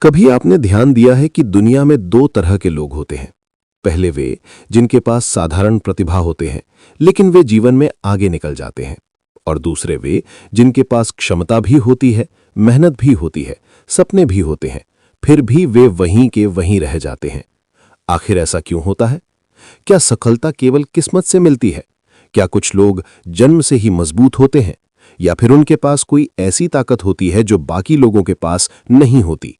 कभी आपने ध्यान दिया है कि दुनिया में दो तरह के लोग होते हैं। पहले वे जिनके पास साधारण प्रतिभा होते हैं, लेकिन वे जीवन में आगे निकल जाते हैं। और दूसरे वे जिनके पास क्षमता भी होती है, मेहनत भी होती है, सपने भी होते हैं, फिर भी वे वहीं के वहीं रह जाते हैं। आखिर ऐसा क्यों होता है? क्या सफलता केवल किस्मत से मिलती है? क्या कुछ लोग जन्म से ही मजबूत होते हैं, या फिर उनके पास कोई ऐसी ताकत होती है जो बाकी लोगों के पास नहीं होती?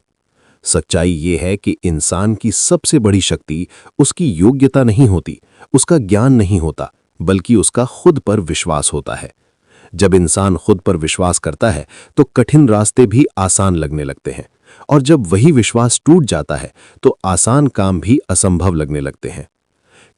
सच्चाई ये है कि इंसान की सबसे बड़ी शक्ति उसकी योग्यता नहीं होती, उसका ज्ञान नहीं होता, बल्कि उसका खुद पर विश्वास होता है। जब इंसान खुद पर विश्वास करता है तो कठिन रास्ते भी आसान लगने लगते हैं, और जब वही विश्वास टूट जाता है तो आसान काम भी असंभव लगने लगते हैं।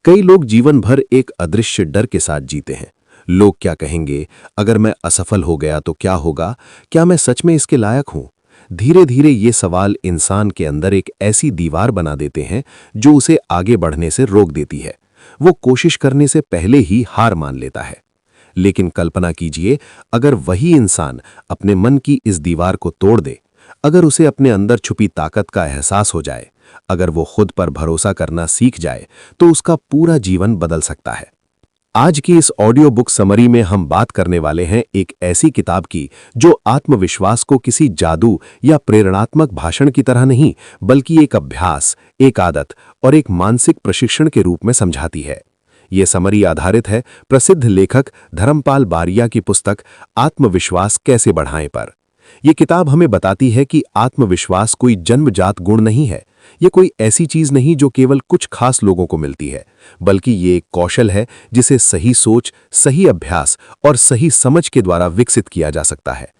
कई लोग जीवन भर एक अदृश्य डर के साथ जीते हैं। लोग क्या कहेंगे? अगर मैं असफल हो गया तो क्या होगा? क्या मैं सच में इसके लायक हूं? धीरे धीरे ये सवाल इंसान के अंदर एक ऐसी दीवार बना देते हैं जो उसे आगे बढ़ने से रोक देती है। वो कोशिश करने से पहले ही हार मान लेता है। लेकिन कल्पना कीजिए, अगर वही इंसान अपने मन की इस दीवार को तोड़ दे, अगर उसे अपने अंदर छुपी ताकत का एहसास हो जाए, अगर वो खुद पर भरोसा करना सीख जाए, तो उसका पूरा जीवन बदल सकता है। आज की इस ऑडियो बुक समरी में हम बात करने वाले हैं एक ऐसी किताब की जो आत्मविश्वास को किसी जादू या प्रेरणात्मक भाषण की तरह नहीं, बल्कि एक अभ्यास, एक आदत और एक मानसिक प्रशिक्षण के रूप में समझाती है। ये समरी आधारित है प्रसिद्ध लेखक धर्मपाल बारिया की पुस्तक आत्मविश्वास कैसे बढ़ाएं पर। यह किताब हमें बताती है कि आत्मविश्वास कोई जन्मजात गुण नहीं है। ये कोई ऐसी चीज नहीं जो केवल कुछ खास लोगों को मिलती है, बल्कि ये एक कौशल है जिसे सही सोच, सही अभ्यास और सही समझ के द्वारा विकसित किया जा सकता है।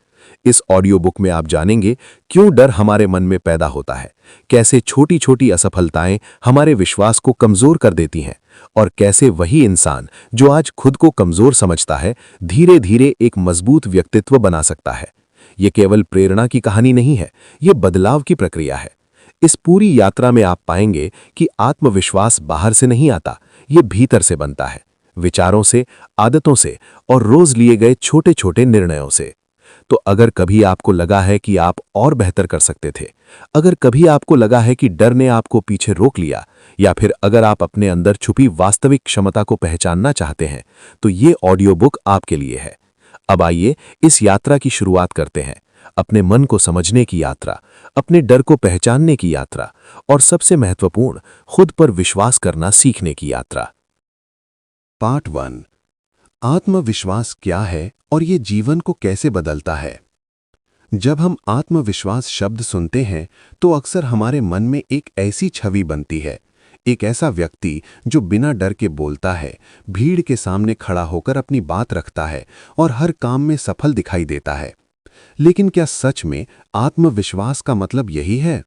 इस ऑडियो बुक में आप जानेंगे क्यों डर हमारे मन में पैदा होता है, कैसे छोटी छोटी असफलताएं हमारे विश्वास को कमजोर कर देती हैं, और कैसे वही इंसान जो आज खुद को कमजोर समझता है, धीरे धीरे एक मजबूत व्यक्तित्व बना सकता है। ये केवल प्रेरणा की कहानी नहीं है, ये बदलाव की प्रक्रिया है। इस पूरी यात्रा में आप पाएंगे कि आत्मविश्वास बाहर से नहीं आता, ये भीतर से बनता है, विचारों से, आदतों से और रोज लिए गए छोटे छोटे निर्णयों से। तो अगर कभी आपको लगा है कि आप और बेहतर कर सकते थे, अगर कभी आपको लगा है कि डर ने आपको पीछे रोक लिया, या फिर अगर आप अपने अंदर छुपी वास्तविक क्षमता को पहचानना चाहते हैं, तो ये ऑडियो बुक आपके लिए है। अब आइए इस यात्रा की शुरुआत करते हैं। अपने मन को समझने की यात्रा, अपने डर को पहचानने की यात्रा, और सबसे महत्वपूर्ण, खुद पर विश्वास करना सीखने की यात्रा। पार्ट 1, आत्मविश्वास क्या है और ये जीवन को कैसे बदलता है। जब हम आत्मविश्वास शब्द सुनते हैं तो अक्सर हमारे मन में एक ऐसी छवि बनती है, एक ऐसा व्यक्ति जो बिना डर के बोलता है, भीड़ के सामने खड़ा होकर अपनी बात रखता है और हर काम में सफल दिखाई देता है। लेकिन क्या सच में आत्मविश्वास का मतलब यही है?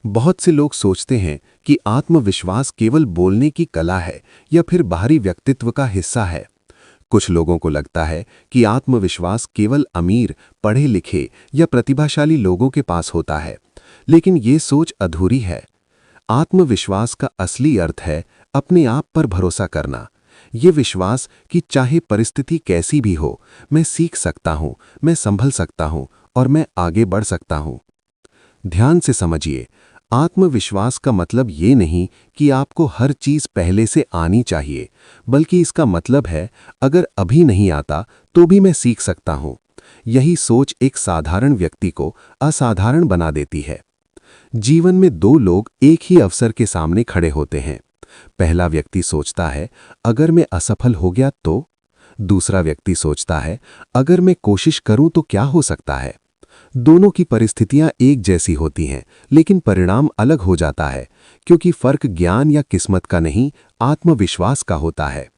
बहुत से लोग सोचते हैं कि आत्मविश्वास केवल बोलने की कला है या फिर बाहरी व्यक्तित्व का हिस्सा है। कुछ लोगों को लगता है कि आत्मविश्वास केवल अमीर, पढ़े लिखे या प्रतिभाशाली लोगों के पास होता है, लेकिन ये सोच अधूरी है। आत्मविश्वास का असली अर्थ है अपने आप पर भरोसा करना। ये विश्वास कि चाहे परिस्थिति कैसी भी हो, मैं सीख सकता हूं, मैं संभल सकता हूं और मैं आगे बढ़ सकता हूं। ध्यान से समझिए, आत्मविश्वास का मतलब ये नहीं कि आपको हर चीज पहले से आनी चाहिए, बल्कि इसका मतलब है अगर अभी नहीं आता तो भी मैं सीख सकता हूं। यही सोच एक साधारण व्यक्ति को असाधारण बना देती है। जीवन में दो लोग एक ही अवसर के सामने खड़े होते हैं। पहला व्यक्ति सोचता है, अगर मैं असफल हो गया तो? दूसरा व्यक्ति सोचता है, अगर मैं कोशिश करूं तो क्या हो सकता है? दोनों की परिस्थितियां एक जैसी होती हैं, लेकिन परिणाम अलग हो जाता है, क्योंकि फर्क ज्ञान या किस्मत का नहीं, आत्मविश्वास का होता है।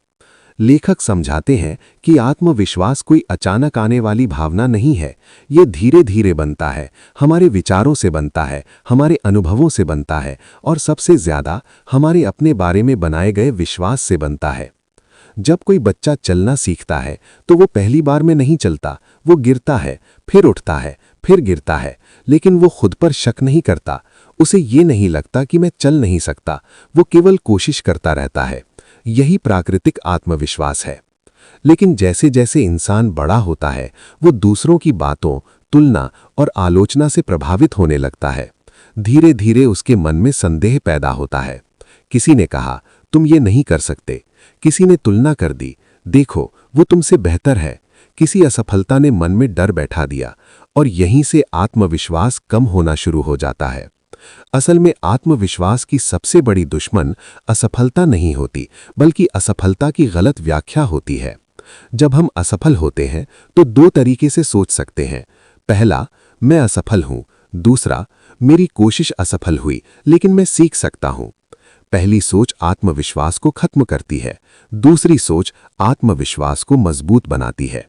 लेखक समझाते हैं कि आत्मविश्वास कोई अचानक आने वाली भावना नहीं है, ये धीरे धीरे बनता है, हमारे विचारों से बनता है, हमारे अनुभवों से बनता है, और सबसे ज्यादा हमारे अपने बारे में बनाए गए विश्वास से बनता है। जब कोई बच्चा चलना सीखता है तो वो पहली बार में नहीं चलता, वो गिरता है, फिर उठता है, फिर गिरता है, लेकिन वो खुद पर शक नहीं करता। उसे ये नहीं लगता कि मैं चल नहीं सकता, वो केवल कोशिश करता रहता है। यही प्राकृतिक आत्मविश्वास है। लेकिन जैसे जैसे इंसान बड़ा होता है, वो दूसरों की बातों, तुलना और आलोचना से प्रभावित होने लगता है। धीरे धीरे उसके मन में संदेह पैदा होता है। किसी ने कहा, तुम ये नहीं कर सकते। किसी ने तुलना कर दी, देखो वो तुमसे बेहतर है। किसी असफलता ने मन में डर बैठा दिया और यहीं से आत्मविश्वास कम होना शुरू हो जाता है। असल में आत्मविश्वास की सबसे बड़ी दुश्मन असफलता नहीं होती, बल्कि असफलता की गलत व्याख्या होती है। जब हम असफल होते हैं तो दो तरीके से सोच सकते हैं। पहला, मैं असफल हूं। दूसरा, मेरी कोशिश असफल हुई लेकिन मैं सीख सकता हूं। पहली सोच आत्मविश्वास को खत्म करती है, दूसरी सोच आत्मविश्वास को मजबूत बनाती है।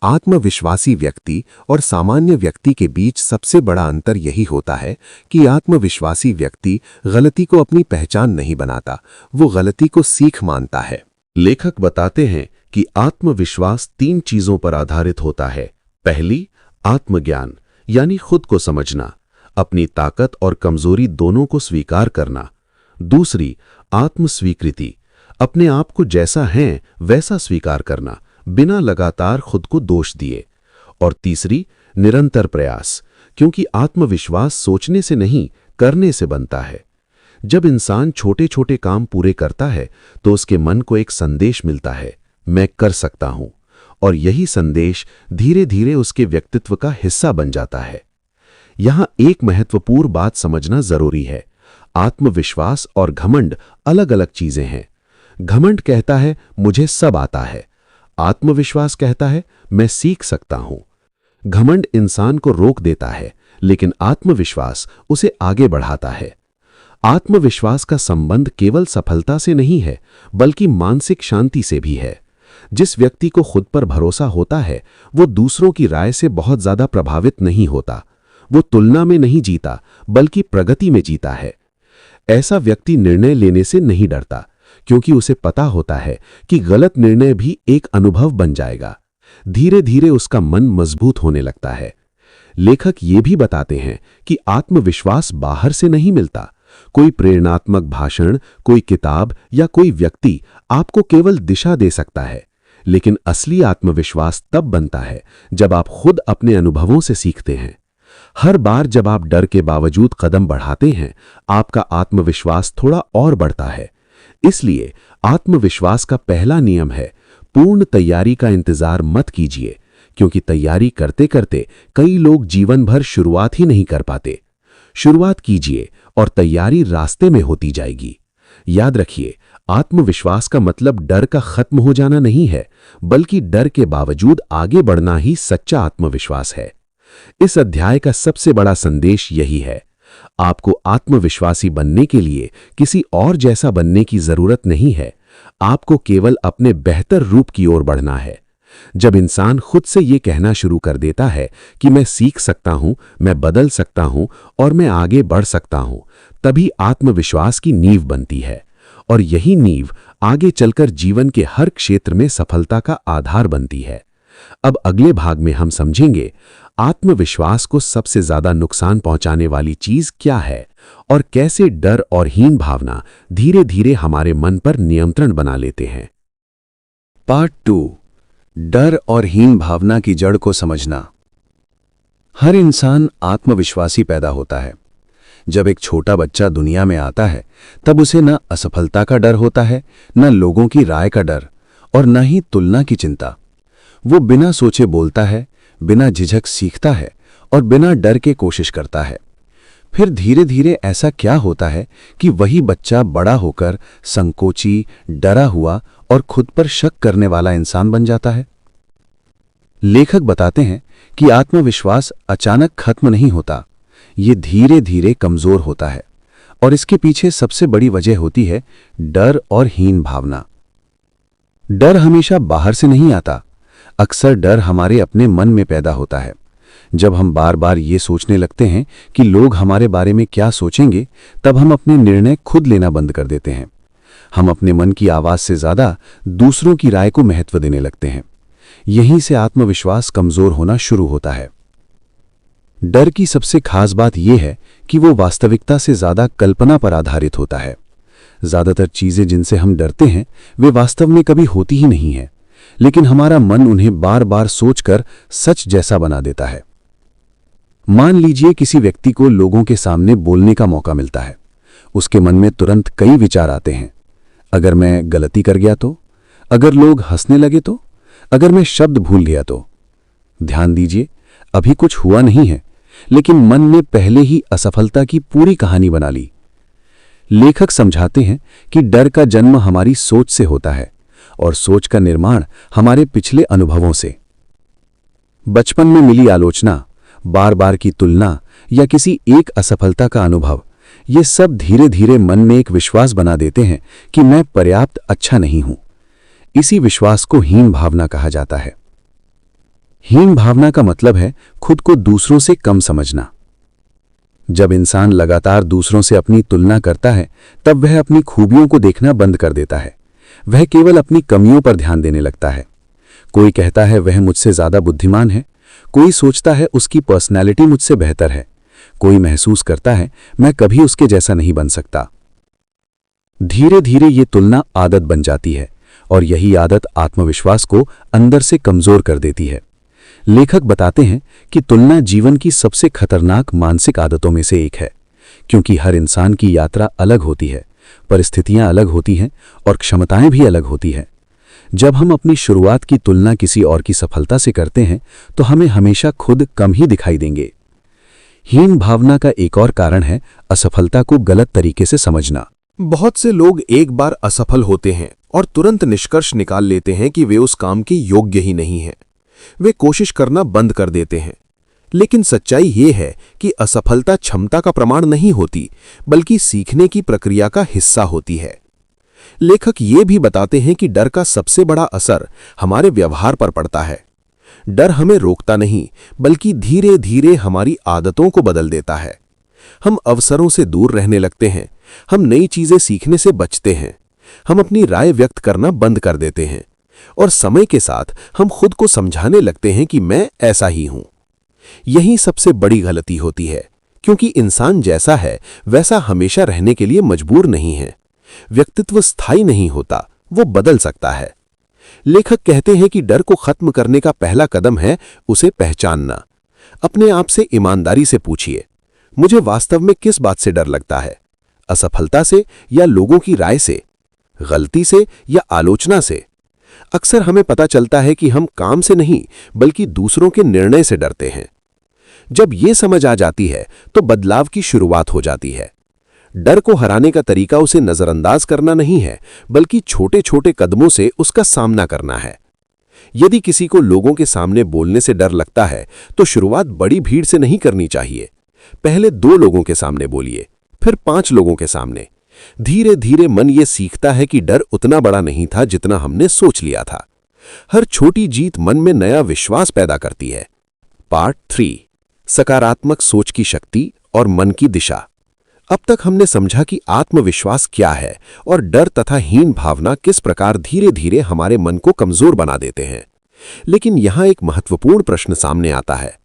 आत्मविश्वासी व्यक्ति और सामान्य व्यक्ति के बीच सबसे बड़ा अंतर यही होता है कि आत्मविश्वासी व्यक्ति गलती को अपनी पहचान नहीं बनाता, वो गलती को सीख मानता है। लेखक बताते हैं कि आत्मविश्वास 3 चीजों पर आधारित होता है। पहली, आत्मज्ञान, यानी खुद को समझना, अपनी ताकत और कमजोरी दोनों को स्वीकार करना। दूसरी, आत्मस्वीकृति, अपने आप को जैसा है वैसा स्वीकार करना, बिना लगातार खुद को दोष दिए। और तीसरी, निरंतर प्रयास, क्योंकि आत्मविश्वास सोचने से नहीं, करने से बनता है। जब इंसान छोटे छोटे काम पूरे करता है तो उसके मन को एक संदेश मिलता है, मैं कर सकता हूं, और यही संदेश धीरे धीरे उसके व्यक्तित्व का हिस्सा बन जाता है। यहां एक महत्वपूर्ण बात समझना जरूरी है। आत्मविश्वास और घमंड अलग अलग चीजें हैं। घमंड कहता है मुझे सब आता है, आत्मविश्वास कहता है मैं सीख सकता हूं। घमंड इंसान को रोक देता है, लेकिन आत्मविश्वास उसे आगे बढ़ाता है। आत्मविश्वास का संबंध केवल सफलता से नहीं है, बल्कि मानसिक शांति से भी है। जिस व्यक्ति को खुद पर भरोसा होता है, वो दूसरों की राय से बहुत ज्यादा प्रभावित नहीं होता। वो तुलना में नहीं जीता, बल्कि प्रगति में जीता है। ऐसा व्यक्ति निर्णय लेने से नहीं डरता, क्योंकि उसे पता होता है कि गलत निर्णय भी एक अनुभव बन जाएगा। धीरे धीरे उसका मन मजबूत होने लगता है। लेखक ये भी बताते हैं कि आत्मविश्वास बाहर से नहीं मिलता। कोई प्रेरणात्मक भाषण, कोई किताब या कोई व्यक्ति आपको केवल दिशा दे सकता है, लेकिन असली आत्मविश्वास तब बनता है जब आप खुद अपने अनुभवों से सीखते हैं। हर बार जब आप डर के बावजूद कदम बढ़ाते हैं, आपका आत्मविश्वास थोड़ा और बढ़ता है। इसलिए आत्मविश्वास का पहला नियम है, पूर्ण तैयारी का इंतजार मत कीजिए, क्योंकि तैयारी करते करते कई लोग जीवन भर शुरुआत ही नहीं कर पाते। शुरुआत कीजिए और तैयारी रास्ते में होती जाएगी। याद रखिए, आत्मविश्वास का मतलब डर का खत्म हो जाना नहीं है, बल्कि डर के बावजूद आगे बढ़ना ही सच्चा आत्मविश्वास है। इस अध्याय का सबसे बड़ा संदेश यही है, आपको आत्मविश्वासी बनने के लिए किसी और जैसा बनने की जरूरत नहीं है। आपको केवल अपने बेहतर रूप की ओर बढ़ना है। जब इंसान खुद से ये कहना शुरू कर देता है कि मैं सीख सकता हूं, मैं बदल सकता हूं और मैं आगे बढ़ सकता हूं, तभी आत्मविश्वास की नींव बनती है। और यही नींव आगे चलकर जीवन के हर क्षेत्र में सफलता का आधार बनती है। अब अगले भाग में हम समझेंगे आत्मविश्वास को सबसे ज्यादा नुकसान पहुंचाने वाली चीज क्या है और कैसे डर और हीन भावना धीरे धीरे हमारे मन पर नियंत्रण बना लेते हैं। पार्ट 2, डर और हीन भावना की जड़ को समझना। हर इंसान आत्मविश्वासी पैदा होता है। जब एक छोटा बच्चा दुनिया में आता है, तब उसे न असफलता का डर होता है, न लोगों की राय का डर और न ही तुलना की चिंता। वो बिना सोचे बोलता है, बिना झिझक सीखता है और बिना डर के कोशिश करता है। फिर धीरे धीरे ऐसा क्या होता है कि वही बच्चा बड़ा होकर संकोची, डरा हुआ और खुद पर शक करने वाला इंसान बन जाता है। लेखक बताते हैं कि आत्मविश्वास अचानक खत्म नहीं होता, ये धीरे धीरे कमजोर होता है और इसके पीछे सबसे बड़ी वजह होती है डर और हीन भावना। डर हमेशा बाहर से नहीं आता, अक्सर डर हमारे अपने मन में पैदा होता है। जब हम बार बार ये सोचने लगते हैं कि लोग हमारे बारे में क्या सोचेंगे, तब हम अपने निर्णय खुद लेना बंद कर देते हैं। हम अपने मन की आवाज से ज्यादा दूसरों की राय को महत्व देने लगते हैं। यहीं से आत्मविश्वास कमजोर होना शुरू होता है। डर की सबसे खास बात यह है कि वो वास्तविकता से ज्यादा कल्पना पर आधारित होता है। ज्यादातर चीजें जिनसे हम डरते हैं वे वास्तव में कभी होती ही नहीं है, लेकिन हमारा मन उन्हें बार बार सोचकर सच जैसा बना देता है। मान लीजिए किसी व्यक्ति को लोगों के सामने बोलने का मौका मिलता है। उसके मन में तुरंत कई विचार आते हैं। अगर मैं गलती कर गया तो, अगर लोग हंसने लगे तो, अगर मैं शब्द भूल गया तो। ध्यान दीजिए, अभी कुछ हुआ नहीं है, लेकिन मन ने पहले ही असफलता की पूरी कहानी बना ली। लेखक समझाते हैं कि डर का जन्म हमारी सोच से होता है और सोच का निर्माण हमारे पिछले अनुभवों से। बचपन में मिली आलोचना, बार बार की तुलना या किसी एक असफलता का अनुभव, ये सब धीरे धीरे मन में एक विश्वास बना देते हैं कि मैं पर्याप्त अच्छा नहीं हूं। इसी विश्वास को हीन भावना कहा जाता है। हीन भावना का मतलब है खुद को दूसरों से कम समझना। जब इंसान लगातार दूसरों से अपनी तुलना करता है, तब वह अपनी खूबियों को देखना बंद कर देता है। वह केवल अपनी कमियों पर ध्यान देने लगता है। कोई कहता है वह मुझसे ज्यादा बुद्धिमान है, कोई सोचता है उसकी पर्सनैलिटी मुझसे बेहतर है, कोई महसूस करता है मैं कभी उसके जैसा नहीं बन सकता। धीरे धीरे ये तुलना आदत बन जाती है और यही आदत आत्मविश्वास को अंदर से कमजोर कर देती है। लेखक बताते हैं कि तुलना जीवन की सबसे खतरनाक मानसिक आदतों में से एक है, क्योंकि हर इंसान की यात्रा अलग होती है, परिस्थितियां अलग होती हैं और क्षमताएं भी अलग होती हैं। जब हम अपनी शुरुआत की तुलना किसी और की सफलता से करते हैं, तो हमें हमेशा खुद कम ही दिखाई देंगे। हीन भावना का एक और कारण है असफलता को गलत तरीके से समझना। बहुत से लोग एक बार असफल होते हैं और तुरंत निष्कर्ष निकाल लेते हैं कि वे उस काम के योग्य ही नहीं हैं। वे कोशिश करना बंद कर देते हैं। लेकिन सच्चाई ये है कि असफलता क्षमता का प्रमाण नहीं होती, बल्कि सीखने की प्रक्रिया का हिस्सा होती है। लेखक ये भी बताते हैं कि डर का सबसे बड़ा असर हमारे व्यवहार पर पड़ता है। डर हमें रोकता नहीं, बल्कि धीरे धीरे हमारी आदतों को बदल देता है। हम अवसरों से दूर रहने लगते हैं, हम नई चीजें सीखने से बचते हैं, हम अपनी राय व्यक्त करना बंद कर देते हैं और समय के साथ हम खुद को समझाने लगते हैं कि मैं ऐसा ही हूं। यही सबसे बड़ी गलती होती है, क्योंकि इंसान जैसा है वैसा हमेशा रहने के लिए मजबूर नहीं है। व्यक्तित्व स्थायी नहीं होता, वो बदल सकता है। लेखक कहते हैं कि डर को खत्म करने का पहला कदम है उसे पहचानना। अपने आप से ईमानदारी से पूछिए, मुझे वास्तव में किस बात से डर लगता है? असफलता से या लोगों की राय से? गलती से या आलोचना से? अक्सर हमें पता चलता है कि हम काम से नहीं, बल्कि दूसरों के निर्णय से डरते हैं। जब ये समझ आ जाती है, तो बदलाव की शुरुआत हो जाती है। डर को हराने का तरीका उसे नजरअंदाज करना नहीं है, बल्कि छोटे छोटे कदमों से उसका सामना करना है। यदि किसी को लोगों के सामने बोलने से डर लगता है, तो शुरुआत बड़ी भीड़ से नहीं करनी चाहिए। पहले 2 लोगों के सामने बोलिए, फिर 5 लोगों के सामने। धीरे धीरे मन ये सीखता है कि डर उतना बड़ा नहीं था जितना हमने सोच लिया था। हर छोटी जीत मन में नया विश्वास पैदा करती है। पार्ट 3, सकारात्मक सोच की शक्ति और मन की दिशा। अब तक हमने समझा कि आत्मविश्वास क्या है और डर तथा हीन भावना किस प्रकार धीरे धीरे हमारे मन को कमजोर बना देते हैं। लेकिन यहां एक महत्वपूर्ण प्रश्न सामने आता है।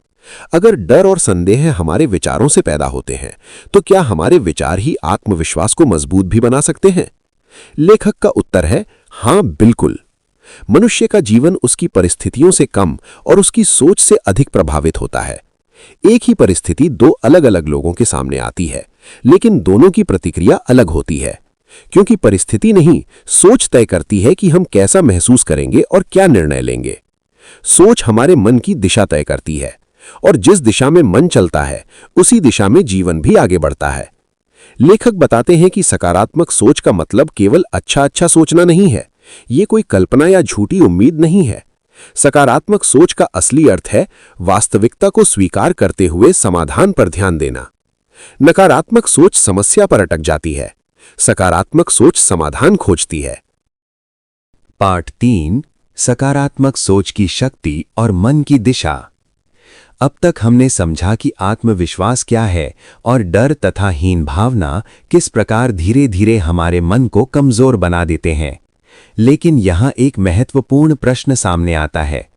अगर डर और संदेह हमारे विचारों से पैदा होते हैं, तो क्या हमारे विचार ही आत्मविश्वास को मजबूत भी बना सकते हैं? लेखक का उत्तर है हां, बिल्कुल। मनुष्य का जीवन उसकी परिस्थितियों से कम और उसकी सोच से अधिक प्रभावित होता है। एक ही परिस्थिति 2 अलग अलग लोगों के सामने आती है, लेकिन दोनों की प्रतिक्रिया अलग होती है, क्योंकि परिस्थिति नहीं, सोच तय करती है कि हम कैसा महसूस करेंगे और क्या निर्णय लेंगे। सोच हमारे मन की दिशा तय करती है, और जिस दिशा में मन चलता है, उसी दिशा में जीवन भी आगे बढ़ता है। लेखक बताते हैं कि सकारात्मक सोच का मतलब केवल अच्छा अच्छा सोचना नहीं है। ये कोई कल्पना या झूठी उम्मीद नहीं है। सकारात्मक सोच का असली अर्थ है वास्तविकता को स्वीकार करते हुए समाधान पर ध्यान देना। नकारात्मक सोच समस्या पर अटक जाती है, सकारात्मक सोच समाधान खोजती है। पार्ट 3, सकारात्मक सोच की शक्ति और मन की दिशा। अब तक हमने समझा कि आत्मविश्वास क्या है और डर तथा हीन भावना किस प्रकार धीरे धीरे हमारे मन को कमजोर बना देते हैं। लेकिन यहाँ एक महत्वपूर्ण प्रश्न सामने आता है।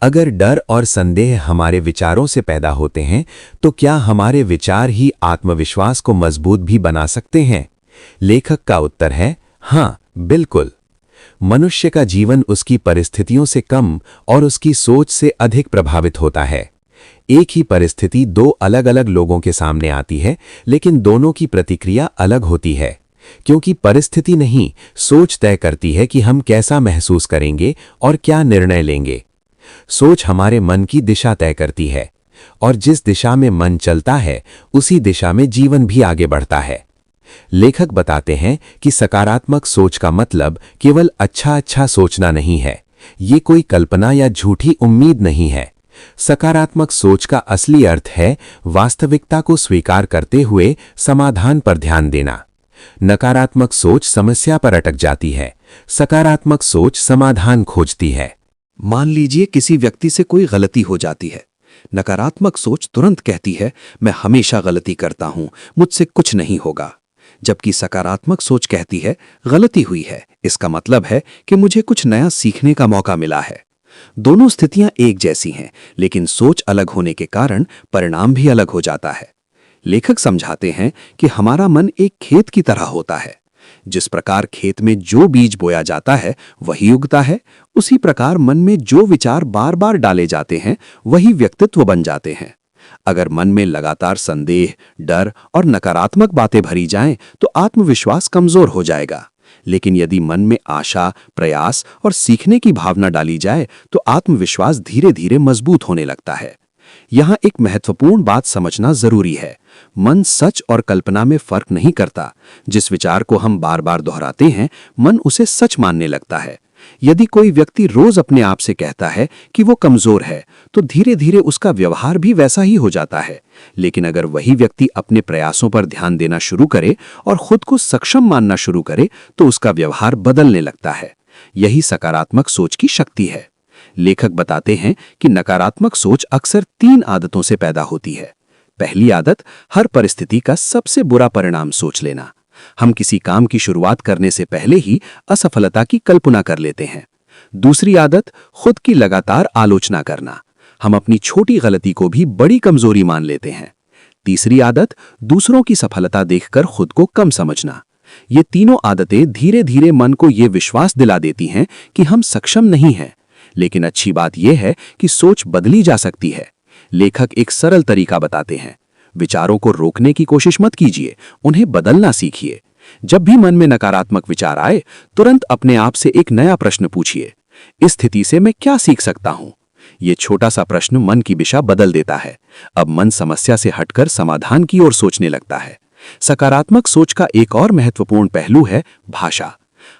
अगर डर और संदेह हमारे विचारों से पैदा होते हैं, तो क्या हमारे विचार ही आत्मविश्वास को मजबूत भी बना सकते हैं? लेखक का उत्तर है हाँ, बिल्कुल। मनुष्य का जीवन उसकी परिस्थितियों से कम और उसकी सोच से अधिक प्रभावित होता है। एक ही परिस्थिति दो अलग अलग लोगों के सामने आती है, लेकिन दोनों की प्रतिक्रिया अलग होती है, क्योंकि परिस्थिति नहीं, सोच तय करती है कि हम कैसा महसूस करेंगे और क्या निर्णय लेंगे। सोच हमारे मन की दिशा तय करती है, और जिस दिशा में मन चलता है उसी दिशा में जीवन भी आगे बढ़ता है। लेखक बताते हैं कि सकारात्मक सोच का मतलब केवल अच्छा सोचना नहीं है, ये कोई कल्पना या झूठी उम्मीद नहीं है। सकारात्मक सोच का असली अर्थ है वास्तविकता को स्वीकार करते हुए समाधान पर ध्यान देना। नकारात्मक सोच समस्या पर अटक जाती है, सकारात्मक सोच समाधान खोजती है। मान लीजिए किसी व्यक्ति से कोई गलती हो जाती है। नकारात्मक सोच तुरंत कहती है, मैं हमेशा गलती करता हूं, मुझसे कुछ नहीं होगा। जबकि सकारात्मक सोच कहती है, गलती हुई है, इसका मतलब है कि मुझे कुछ नया सीखने का मौका मिला है। दोनों स्थितियां एक जैसी हैं, लेकिन सोच अलग होने के कारण परिणाम भी अलग हो जाता है। लेखक समझाते हैं कि हमारा मन एक खेत की तरह होता है। जिस प्रकार खेत में जो बीज बोया जाता है वही उगता है, उसी प्रकार मन में जो विचार बार बार डाले जाते हैं वही व्यक्तित्व बन जाते हैं। अगर मन में लगातार संदेह, डर और नकारात्मक बातें भरी जाएं, तो आत्मविश्वास कमजोर हो जाएगा। लेकिन यदि मन में आशा, प्रयास और सीखने की भावना डाली जाए, तो आत्मविश्वास धीरे धीरे मजबूत होने लगता है। यहाँ एक महत्वपूर्ण बात समझना जरूरी है। मन सच और कल्पना में फर्क नहीं करता। जिस विचार को हम बार बार दोहराते हैं, मन उसे सच मानने लगता है। यदि कोई व्यक्ति रोज अपने आप से कहता है कि वो कमजोर है, तो धीरे धीरे उसका व्यवहार भी वैसा ही हो जाता है। लेकिन अगर वही व्यक्ति अपने प्रयासों पर ध्यान देना शुरू करे और खुद को सक्षम मानना शुरू करे, तो उसका व्यवहार बदलने लगता है। यही सकारात्मक सोच की शक्ति है। लेखक बताते हैं कि नकारात्मक सोच अक्सर 3 आदतों से पैदा होती है। पहली आदत, हर परिस्थिति का सबसे बुरा परिणाम सोच लेना। हम किसी काम की शुरुआत करने से पहले ही असफलता की कल्पना कर लेते हैं। दूसरी आदत, खुद की लगातार आलोचना करना। हम अपनी छोटी गलती को भी बड़ी कमजोरी मान लेते हैं। तीसरी आदत, दूसरों की सफलता देखकर खुद को कम समझना। ये तीनों आदतें धीरे धीरे मन को ये विश्वास दिला देती हैं कि हम सक्षम नहीं हैं। लेकिन अच्छी बात यह है कि सोच बदली जा सकती है। लेखक एक सरल तरीका बताते हैं। विचारों को रोकने की कोशिश मत कीजिए, उन्हें बदलना सीखिए। जब भी मन में नकारात्मक विचार आए, तुरंत अपने आप से एक नया प्रश्न पूछिए, इस स्थिति से मैं क्या सीख सकता हूं? ये छोटा सा प्रश्न मन की दिशा बदल देता है। अब मन समस्या से हटकर समाधान की ओर सोचने लगता है। सकारात्मक सोच का एक और महत्वपूर्ण पहलू है भाषा।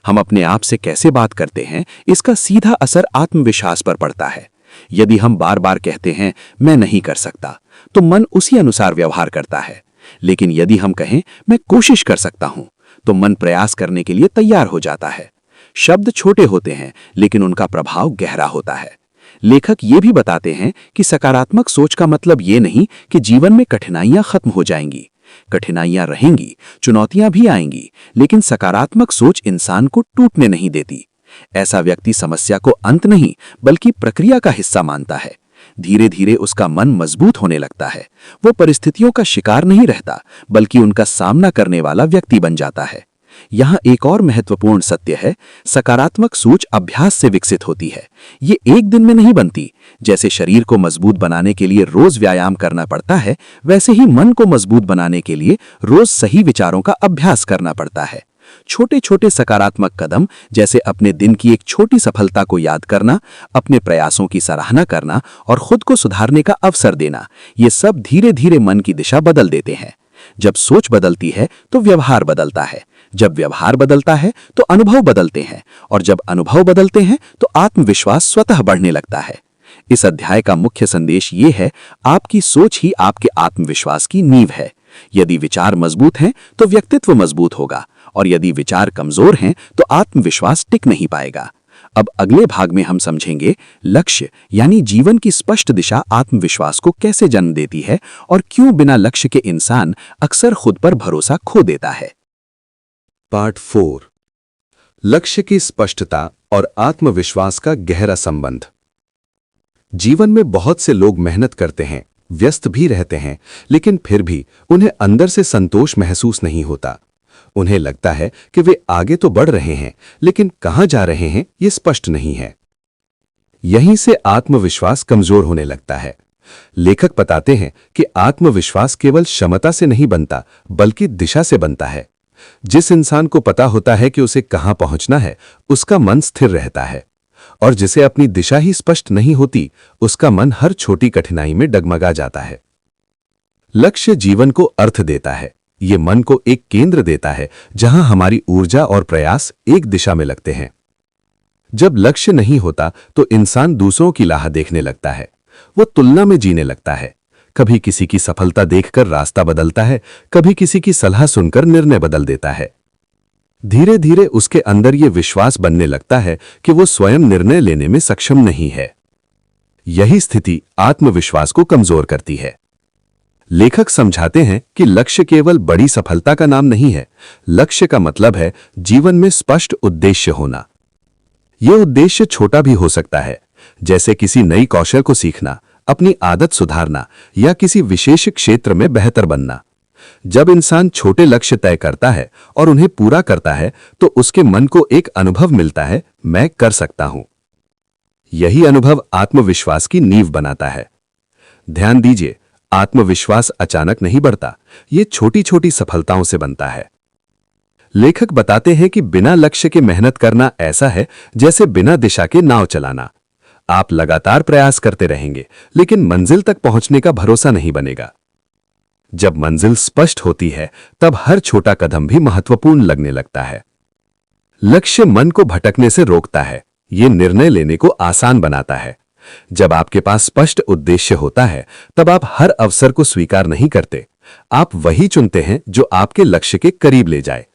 हम अपने आप से कैसे बात करते हैं, इसका सीधा असर आत्मविश्वास पर पड़ता है। यदि हम बार बार कहते हैं मैं नहीं कर सकता, तो मन उसी अनुसार व्यवहार करता है। लेकिन यदि हम कहें मैं कोशिश कर सकता हूं, तो मन प्रयास करने के लिए तैयार हो जाता है। शब्द छोटे होते हैं, लेकिन उनका प्रभाव गहरा होता है। लेखक ये भी बताते हैं कि सकारात्मक सोच का मतलब ये नहीं कि जीवन में कठिनाइयां खत्म हो जाएंगी। कठिनाइयां रहेंगी, चुनौतियां भी आएंगी, लेकिन सकारात्मक सोच इंसान को टूटने नहीं देती। ऐसा व्यक्ति समस्या को अंत नहीं, बल्कि प्रक्रिया का हिस्सा मानता है। धीरे धीरे उसका मन मजबूत होने लगता है। वो परिस्थितियों का शिकार नहीं रहता, बल्कि उनका सामना करने वाला व्यक्ति बन जाता है। यहाँ एक और महत्वपूर्ण सत्य है, सकारात्मक सोच अभ्यास से विकसित होती है। ये एक दिन में नहीं बनती। जैसे शरीर को मजबूत बनाने के लिए रोज व्यायाम करना पड़ता है, वैसे ही मन को मजबूत बनाने के लिए रोज सही विचारों का अभ्यास करना पड़ता है। छोटे छोटे सकारात्मक कदम, जैसे अपने दिन की एक छोटी सफलता को याद करना, अपने प्रयासों की सराहना करना और खुद को सुधारने का अवसर देना, ये सब धीरे धीरे मन की दिशा बदल देते हैं। जब सोच बदलती है तो व्यवहार बदलता है, जब व्यवहार बदलता है तो अनुभव बदलते हैं, और जब अनुभव बदलते हैं तो आत्मविश्वास स्वतः बढ़ने लगता है। इस अध्याय का मुख्य संदेश ये है, आपकी सोच ही आपके आत्मविश्वास की नींव है। यदि विचार मजबूत हैं तो व्यक्तित्व मजबूत होगा, और यदि विचार कमजोर हैं तो आत्मविश्वास टिक नहीं पाएगा। अब अगले भाग में हम समझेंगे लक्ष्य यानी जीवन की स्पष्ट दिशा आत्मविश्वास को कैसे जन्म देती है, और क्यों बिना लक्ष्य के इंसान अक्सर खुद पर भरोसा खो देता है। पार्ट 4, लक्ष्य की स्पष्टता और आत्मविश्वास का गहरा संबंध। जीवन में बहुत से लोग मेहनत करते हैं, व्यस्त भी रहते हैं, लेकिन फिर भी उन्हें अंदर से संतोष महसूस नहीं होता। उन्हें लगता है कि वे आगे तो बढ़ रहे हैं, लेकिन कहां जा रहे हैं ये स्पष्ट नहीं है। यहीं से आत्मविश्वास कमजोर होने लगता है। लेखक बताते हैं कि आत्मविश्वास केवल क्षमता से नहीं बनता, बल्कि दिशा से बनता है। जिस इंसान को पता होता है कि उसे कहां पहुंचना है, उसका मन स्थिर रहता है, और जिसे अपनी दिशा ही स्पष्ट नहीं होती, उसका मन हर छोटी कठिनाई में डगमगा जाता है। लक्ष्य जीवन को अर्थ देता है। ये मन को एक केंद्र देता है जहां हमारी ऊर्जा और प्रयास एक दिशा में लगते हैं। जब लक्ष्य नहीं होता तो इंसान दूसरों की राह देखने लगता है। वो तुलना में जीने लगता है। कभी किसी की सफलता देखकर रास्ता बदलता है, कभी किसी की सलाह सुनकर निर्णय बदल देता है। धीरे धीरे उसके अंदर ये विश्वास बनने लगता है कि वो स्वयं निर्णय लेने में सक्षम नहीं है। यही स्थिति आत्मविश्वास को कमजोर करती है। लेखक समझाते हैं कि लक्ष्य केवल बड़ी सफलता का नाम नहीं है। लक्ष्य का मतलब है जीवन में स्पष्ट उद्देश्य होना। यह उद्देश्य छोटा भी हो सकता है, जैसे किसी नई कौशल को सीखना, अपनी आदत सुधारना या किसी विशेष क्षेत्र में बेहतर बनना। जब इंसान छोटे लक्ष्य तय करता है और उन्हें पूरा करता है तो उसके मन को एक अनुभव मिलता है, मैं कर सकता हूं। यही अनुभव आत्मविश्वास की नींव बनाता है। ध्यान दीजिए, आत्मविश्वास अचानक नहीं बढ़ता, ये छोटी छोटी सफलताओं से बनता है। लेखक बताते हैं कि बिना लक्ष्य के मेहनत करना ऐसा है जैसे बिना दिशा के नाव चलाना। आप लगातार प्रयास करते रहेंगे, लेकिन मंजिल तक पहुंचने का भरोसा नहीं बनेगा। जब मंजिल स्पष्ट होती है, तब हर छोटा कदम भी महत्वपूर्ण लगने लगता है। लक्ष्य मन को भटकने से रोकता है, ये निर्णय लेने को आसान बनाता है। जब आपके पास स्पष्ट उद्देश्य होता है, तब आप हर अवसर को स्वीकार नहीं करते। आप वही चुनते हैं जो आपके लक्ष्य के करीब ले जाए।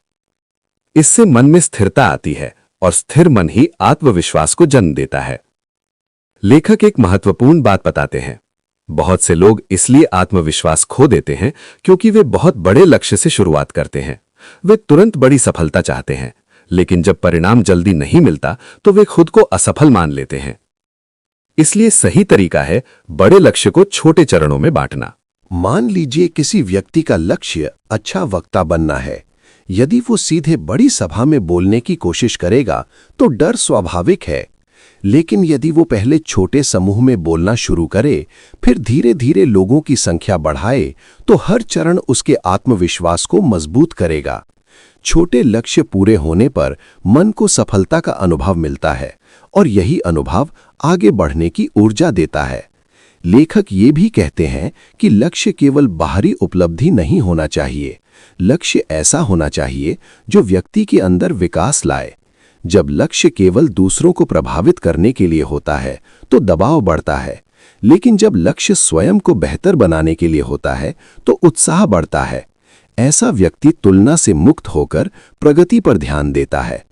इससे मन में स्थिरता आती है, और स्थिर मन ही आत्मविश्वास को जन्म देता है। लेखक एक महत्वपूर्ण बात बताते हैं। बहुत से लोग इसलिए आत्मविश्वास खो देते हैं क्योंकि वे बहुत बड़े लक्ष्य से शुरुआत करते हैं। वे तुरंत बड़ी सफलता चाहते हैं, लेकिन जब परिणाम जल्दी नहीं मिलता तो वे खुद को असफल मान लेते हैं। इसलिए सही तरीका है बड़े लक्ष्य को छोटे चरणों में बांटना। मान लीजिए किसी व्यक्ति का लक्ष्य अच्छा वक्ता बनना है। यदि वो सीधे बड़ी सभा में बोलने की कोशिश करेगा तो डर स्वाभाविक है, लेकिन यदि वो पहले छोटे समूह में बोलना शुरू करे, फिर धीरे धीरे लोगों की संख्या बढ़ाए, तो हर चरण उसके आत्मविश्वास को मजबूत करेगा। छोटे लक्ष्य पूरे होने पर मन को सफलता का अनुभव मिलता है, और यही अनुभव आगे बढ़ने की ऊर्जा देता है। लेखक ये भी कहते हैं कि लक्ष्य केवल बाहरी उपलब्धि नहीं होना चाहिए। लक्ष्य ऐसा होना चाहिए जो व्यक्ति के अंदर विकास लाए। जब लक्ष्य केवल दूसरों को प्रभावित करने के लिए होता है तो दबाव बढ़ता है, लेकिन जब लक्ष्य स्वयं को बेहतर बनाने के लिए होता है तो उत्साह बढ़ता है। ऐसा व्यक्ति तुलना से मुक्त होकर प्रगति पर ध्यान देता है।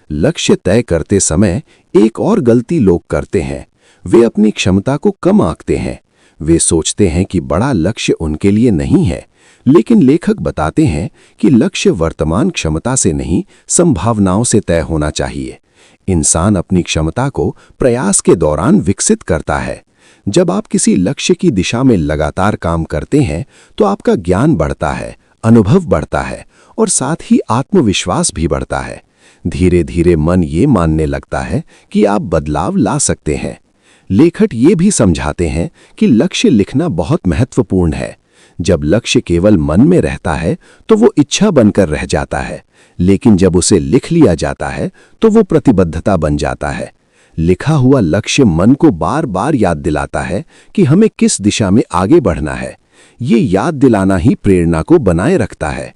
लक्ष्य तय करते समय एक और गलती लोग करते हैं। वे अपनी क्षमता को कम आंकते हैं। वे सोचते हैं कि बड़ा लक्ष्य उनके लिए नहीं है, लेकिन लेखक बताते हैं कि लक्ष्य वर्तमान क्षमता से नहीं, संभावनाओं से तय होना चाहिए। इंसान अपनी क्षमता को प्रयास के दौरान विकसित करता है। जब आप किसी लक्ष्य की दिशा में लगातार काम करते हैं तो आपका ज्ञान बढ़ता है, अनुभव बढ़ता है, और साथ ही आत्मविश्वास भी बढ़ता है। धीरे धीरे मन ये मानने लगता है कि आप बदलाव ला सकते हैं। लेखक ये भी समझाते हैं कि लक्ष्य लिखना बहुत महत्वपूर्ण है। जब लक्ष्य केवल मन में रहता है तो वो इच्छा बनकर रह जाता है, लेकिन जब उसे लिख लिया जाता है तो वो प्रतिबद्धता बन जाता है। लिखा हुआ लक्ष्य मन को बार बार याद दिलाता है कि हमें किस दिशा में आगे बढ़ना है। ये याद दिलाना ही प्रेरणा को बनाए रखता है।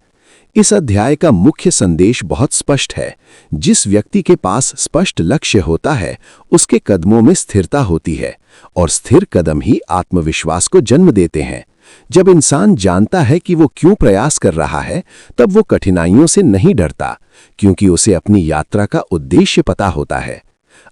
इस अध्याय का मुख्य संदेश बहुत स्पष्ट है। जिस व्यक्ति के पास स्पष्ट लक्ष्य होता है, उसके कदमों में स्थिरता होती है, और स्थिर कदम ही आत्मविश्वास को जन्म देते हैं। जब इंसान जानता है कि वो क्यों प्रयास कर रहा है, तब वो कठिनाइयों से नहीं डरता, क्योंकि उसे अपनी यात्रा का उद्देश्य पता होता है।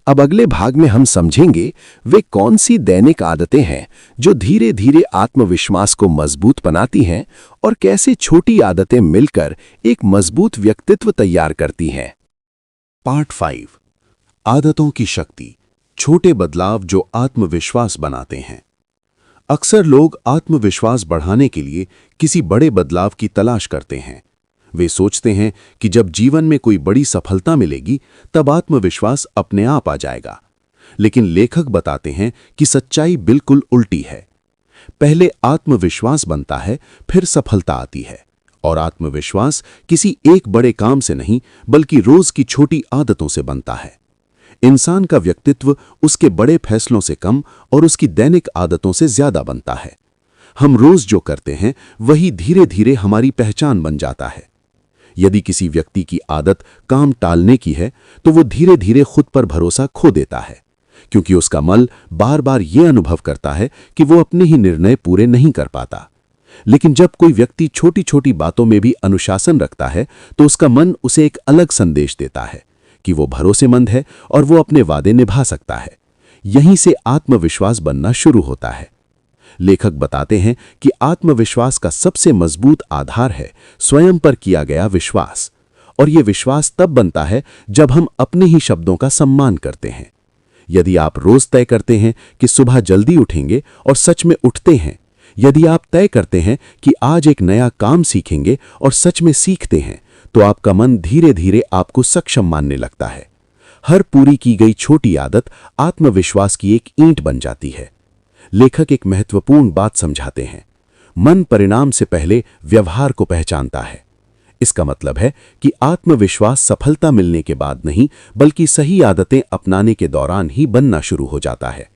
अब अगले भाग में हम समझेंगे वे कौन सी दैनिक आदतें हैं जो धीरे धीरे आत्मविश्वास को मजबूत बनाती हैं, और कैसे छोटी आदतें मिलकर एक मजबूत व्यक्तित्व तैयार करती हैं। पार्ट 5, आदतों की शक्ति, छोटे बदलाव जो आत्मविश्वास बनाते हैं। अक्सर लोग आत्मविश्वास बढ़ाने के लिए किसी बड़े बदलाव की तलाश करते हैं। वे सोचते हैं कि जब जीवन में कोई बड़ी सफलता मिलेगी तब आत्मविश्वास अपने आप आ जाएगा। लेकिन लेखक बताते हैं कि सच्चाई बिल्कुल उल्टी है। पहले आत्मविश्वास बनता है, फिर सफलता आती है। और आत्मविश्वास किसी एक बड़े काम से नहीं, बल्कि रोज की छोटी आदतों से बनता है। इंसान का व्यक्तित्व उसके बड़े फैसलों से कम और उसकी दैनिक आदतों से ज्यादा बनता है। हम रोज जो करते हैं वही धीरे धीरे हमारी पहचान बन जाता है। यदि किसी व्यक्ति की आदत काम टालने की है, तो वो धीरे धीरे खुद पर भरोसा खो देता है, क्योंकि उसका मन बार बार ये अनुभव करता है कि वो अपने ही निर्णय पूरे नहीं कर पाता। लेकिन जब कोई व्यक्ति छोटी छोटी बातों में भी अनुशासन रखता है, तो उसका मन उसे एक अलग संदेश देता है कि वो भरोसेमंद है और वो अपने वादे निभा सकता है। यहीं से आत्मविश्वास बनना शुरू होता है। लेखक बताते हैं कि आत्मविश्वास का सबसे मजबूत आधार है स्वयं पर किया गया विश्वास। और यह विश्वास तब बनता है जब हम अपने ही शब्दों का सम्मान करते हैं। यदि आप रोज तय करते हैं कि सुबह जल्दी उठेंगे और सच में उठते हैं, यदि आप तय करते हैं कि आज एक नया काम सीखेंगे और सच में सीखते हैं, तो आपका मन धीरे धीरे आपको सक्षम मानने लगता है। हर पूरी की गई छोटी आदत आत्मविश्वास की एक ईंट बन जाती है। लेखक एक महत्वपूर्ण बात समझाते हैं। मन परिणाम से पहले व्यवहार को पहचानता है। इसका मतलब है कि आत्मविश्वास सफलता मिलने के बाद नहीं, बल्कि सही आदतें अपनाने के दौरान ही बनना शुरू हो जाता है।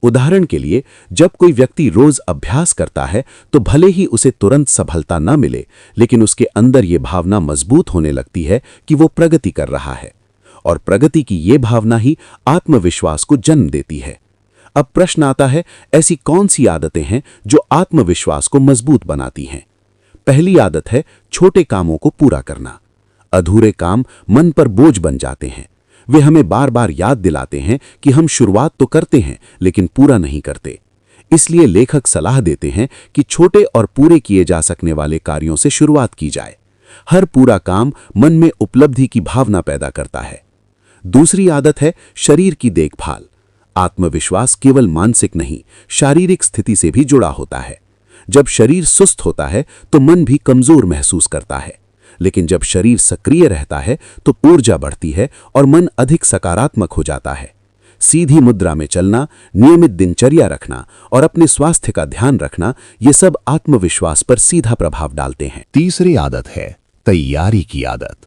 उदाहरण के लिए, जब कोई व्यक्ति रोज अभ्यास करता है, तो भले ही उसे तुरंत सफलता न मिले, लेकिन उसके अंदर ये भावना मजबूत होने लगती है कि वो प्रगति कर रहा है। और प्रगति की ये भावना ही आत्मविश्वास को जन्म देती है। अब प्रश्न आता है, ऐसी कौन सी आदतें हैं जो आत्मविश्वास को मजबूत बनाती हैं? पहली आदत है छोटे कामों को पूरा करना। अधूरे काम मन पर बोझ बन जाते हैं। वे हमें बार बार याद दिलाते हैं कि हम शुरुआत तो करते हैं, लेकिन पूरा नहीं करते। इसलिए लेखक सलाह देते हैं कि छोटे और पूरे किए जा सकने वाले कार्यों से शुरुआत की जाए। हर पूरा काम मन में उपलब्धि की भावना पैदा करता है। दूसरी आदत है शरीर की देखभाल। आत्मविश्वास केवल मानसिक नहीं, शारीरिक स्थिति से भी जुड़ा होता है। जब शरीर सुस्त होता है तो मन भी कमजोर महसूस करता है, लेकिन जब शरीर सक्रिय रहता है तो ऊर्जा बढ़ती है और मन अधिक सकारात्मक हो जाता है। सीधी मुद्रा में चलना, नियमित दिनचर्या रखना और अपने स्वास्थ्य का ध्यान रखना, ये सब आत्मविश्वास पर सीधा प्रभाव डालते हैं। तीसरी आदत है तैयारी की आदत।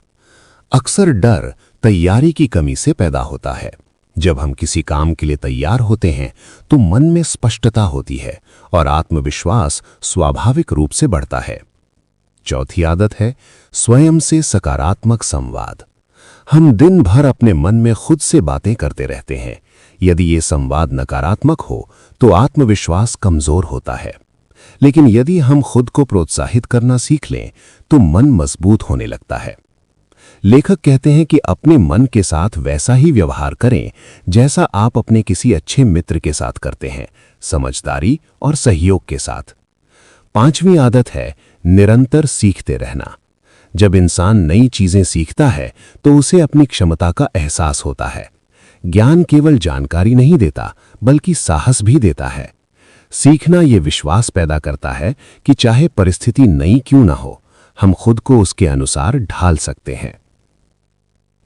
अक्सर डर तैयारी की कमी से पैदा होता है। जब हम किसी काम के लिए तैयार होते हैं तो मन में स्पष्टता होती है और आत्मविश्वास स्वाभाविक रूप से बढ़ता है। चौथी आदत है स्वयं से सकारात्मक संवाद। हम दिन भर अपने मन में खुद से बातें करते रहते हैं। यदि ये संवाद नकारात्मक हो तो आत्मविश्वास कमजोर होता है। लेकिन यदि हम खुद को प्रोत्साहित करना सीख लें तो मन मजबूत होने लगता है। लेखक कहते हैं कि अपने मन के साथ वैसा ही व्यवहार करें जैसा आप अपने किसी अच्छे मित्र के साथ करते हैं, समझदारी और सहयोग के साथ। पांचवी आदत है निरंतर सीखते रहना। जब इंसान नई चीजें सीखता है तो उसे अपनी क्षमता का एहसास होता है। ज्ञान केवल जानकारी नहीं देता, बल्कि साहस भी देता है। सीखना ये विश्वास पैदा करता है कि चाहे परिस्थिति नई क्यों ना हो, हम खुद को उसके अनुसार ढाल सकते हैं।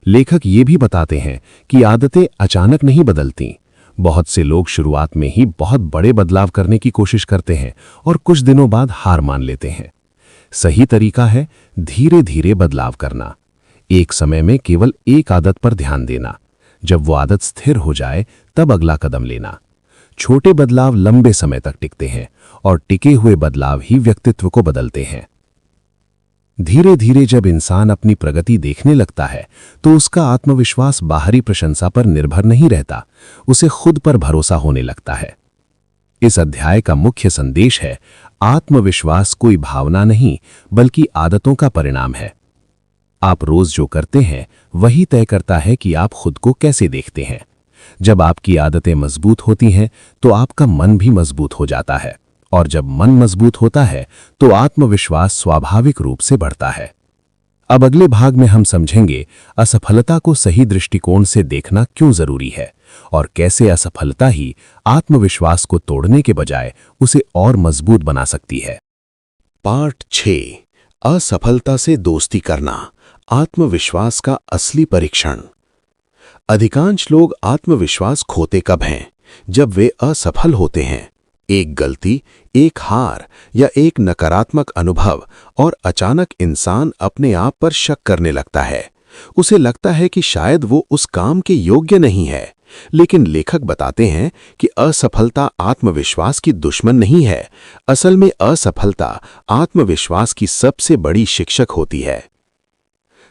लेखक ये भी बताते हैं कि आदतें अचानक नहीं बदलती। बहुत से लोग शुरुआत में ही बहुत बड़े बदलाव करने की कोशिश करते हैं और कुछ दिनों बाद हार मान लेते हैं। सही तरीका है धीरे धीरे बदलाव करना। एक समय में केवल एक आदत पर ध्यान देना। जब वो आदत स्थिर हो जाए तब अगला कदम लेना। छोटे बदलाव लंबे समय तक टिकते हैं और टिके हुए बदलाव ही व्यक्तित्व को बदलते हैं। धीरे धीरे जब इंसान अपनी प्रगति देखने लगता है तो उसका आत्मविश्वास बाहरी प्रशंसा पर निर्भर नहीं रहता, उसे खुद पर भरोसा होने लगता है। इस अध्याय का मुख्य संदेश है, आत्मविश्वास कोई भावना नहीं बल्कि आदतों का परिणाम है। आप रोज जो करते हैं वही तय करता है कि आप खुद को कैसे देखते हैं। जब आपकी आदतें मजबूत होती हैं तो आपका मन भी मजबूत हो जाता है, और जब मन मजबूत होता है तो आत्मविश्वास स्वाभाविक रूप से बढ़ता है। अब अगले भाग में हम समझेंगे असफलता को सही दृष्टिकोण से देखना क्यों जरूरी है और कैसे असफलता ही आत्मविश्वास को तोड़ने के बजाय उसे और मजबूत बना सकती है। पार्ट 6, असफलता से दोस्ती करना, आत्मविश्वास का असली परीक्षण। अधिकांश लोग आत्मविश्वास खोते कब हैं? जब वे असफल होते हैं। एक गलती, एक हार या एक नकारात्मक अनुभव और अचानक इंसान अपने आप पर शक करने लगता है। उसे लगता है कि शायद वो उस काम के योग्य नहीं है। लेकिन लेखक बताते हैं कि असफलता आत्मविश्वास की दुश्मन नहीं है। असल में असफलता आत्मविश्वास की सबसे बड़ी शिक्षक होती है।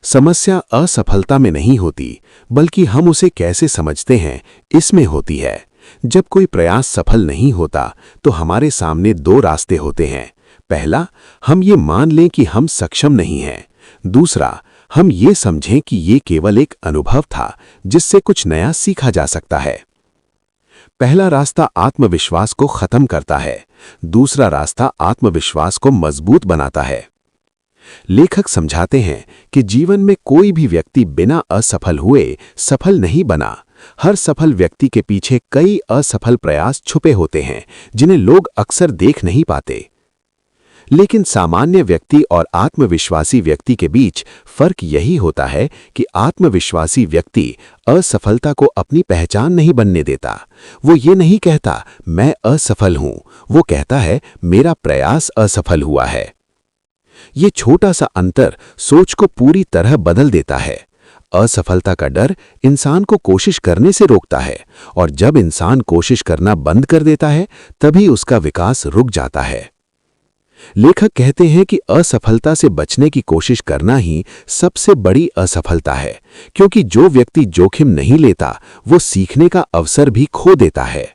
समस्या असफलता में नहीं होती, बल्कि हम उसे कैसे समझते हैं इसमें होती है। जब कोई प्रयास सफल नहीं होता तो हमारे सामने दो रास्ते होते हैं। पहला, हम ये मान लें कि हम सक्षम नहीं हैं। दूसरा, हम ये समझें कि ये केवल एक अनुभव था जिससे कुछ नया सीखा जा सकता है। पहला रास्ता आत्मविश्वास को खत्म करता है, दूसरा रास्ता आत्मविश्वास को मजबूत बनाता है। लेखक समझाते हैं कि जीवन में कोई भी व्यक्ति बिना असफल हुए सफल नहीं बना। हर सफल व्यक्ति के पीछे कई असफल प्रयास छुपे होते हैं जिन्हें लोग अक्सर देख नहीं पाते। लेकिन सामान्य व्यक्ति और आत्मविश्वासी व्यक्ति के बीच फर्क यही होता है कि आत्मविश्वासी व्यक्ति असफलता को अपनी पहचान नहीं बनने देता। वो ये नहीं कहता मैं असफल हूं, वो कहता है मेरा प्रयास असफल हुआ है। ये छोटा सा अंतर सोच को पूरी तरह बदल देता है। असफलता का डर इंसान को कोशिश करने से रोकता है, और जब इंसान कोशिश करना बंद कर देता है तभी उसका विकास रुक जाता है। लेखक कहते हैं कि असफलता से बचने की कोशिश करना ही सबसे बड़ी असफलता है, क्योंकि जो व्यक्ति जोखिम नहीं लेता वो सीखने का अवसर भी खो देता है।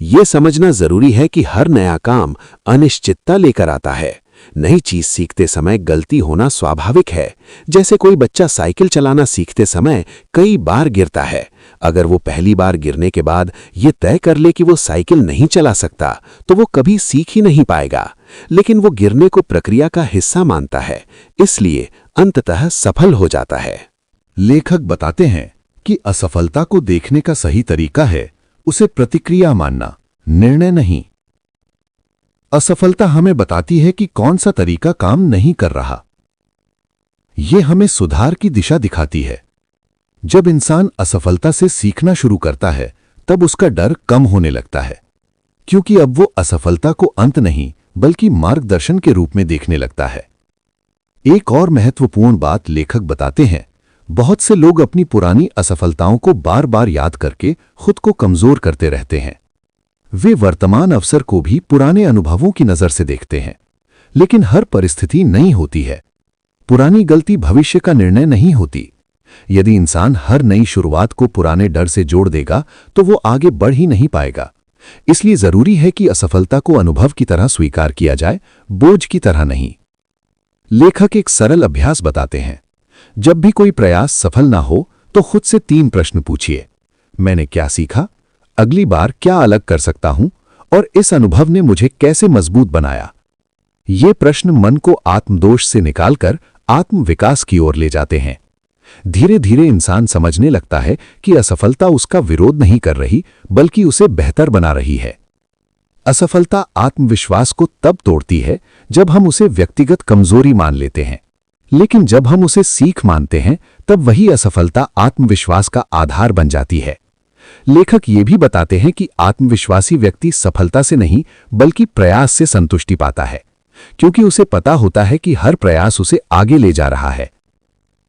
ये समझना जरूरी है कि हर नया काम अनिश्चितता लेकर आता है। नई चीज सीखते समय गलती होना स्वाभाविक है। जैसे कोई बच्चा साइकिल चलाना सीखते समय कई बार गिरता है। अगर वो पहली बार गिरने के बाद ये तय कर ले कि वो साइकिल नहीं चला सकता तो वो कभी सीख ही नहीं पाएगा। लेकिन वो गिरने को प्रक्रिया का हिस्सा मानता है, इसलिए अंततः सफल हो जाता है। लेखक बताते हैं कि असफलता को देखने का सही तरीका है उसे प्रतिक्रिया मानना, निर्णय नहीं। असफलता हमें बताती है कि कौन सा तरीका काम नहीं कर रहा। यह हमें सुधार की दिशा दिखाती है। जब इंसान असफलता से सीखना शुरू करता है तब उसका डर कम होने लगता है, क्योंकि अब वो असफलता को अंत नहीं बल्कि मार्गदर्शन के रूप में देखने लगता है। एक और महत्वपूर्ण बात लेखक बताते हैं, बहुत से लोग अपनी पुरानी असफलताओं को बार बार याद करके खुद को कमजोर करते रहते हैं। वे वर्तमान अवसर को भी पुराने अनुभवों की नजर से देखते हैं, लेकिन हर परिस्थिति नई होती है। पुरानी गलती भविष्य का निर्णय नहीं होती। यदि इंसान हर नई शुरुआत को पुराने डर से जोड़ देगा तो वो आगे बढ़ ही नहीं पाएगा। इसलिए जरूरी है कि असफलता को अनुभव की तरह स्वीकार किया जाए, बोझ की तरह नहीं। लेखक एक सरल अभ्यास बताते हैं। जब भी कोई प्रयास सफल ना हो तो खुद से 3 प्रश्न पूछिए। मैंने क्या सीखा? अगली बार क्या अलग कर सकता हूं? और इस अनुभव ने मुझे कैसे मजबूत बनाया? ये प्रश्न मन को आत्मदोष से निकालकर आत्मविकास की ओर ले जाते हैं। धीरे धीरे इंसान समझने लगता है कि असफलता उसका विरोध नहीं कर रही, बल्कि उसे बेहतर बना रही है। असफलता आत्मविश्वास को तब तोड़ती है जब हम उसे व्यक्तिगत कमजोरी मान लेते हैं, लेकिन जब हम उसे सीख मानते हैं तब वही असफलता आत्मविश्वास का आधार बन जाती है। लेखक ये भी बताते हैं कि आत्मविश्वासी व्यक्ति सफलता से नहीं बल्कि प्रयास से संतुष्टि पाता है, क्योंकि उसे पता होता है कि हर प्रयास उसे आगे ले जा रहा है।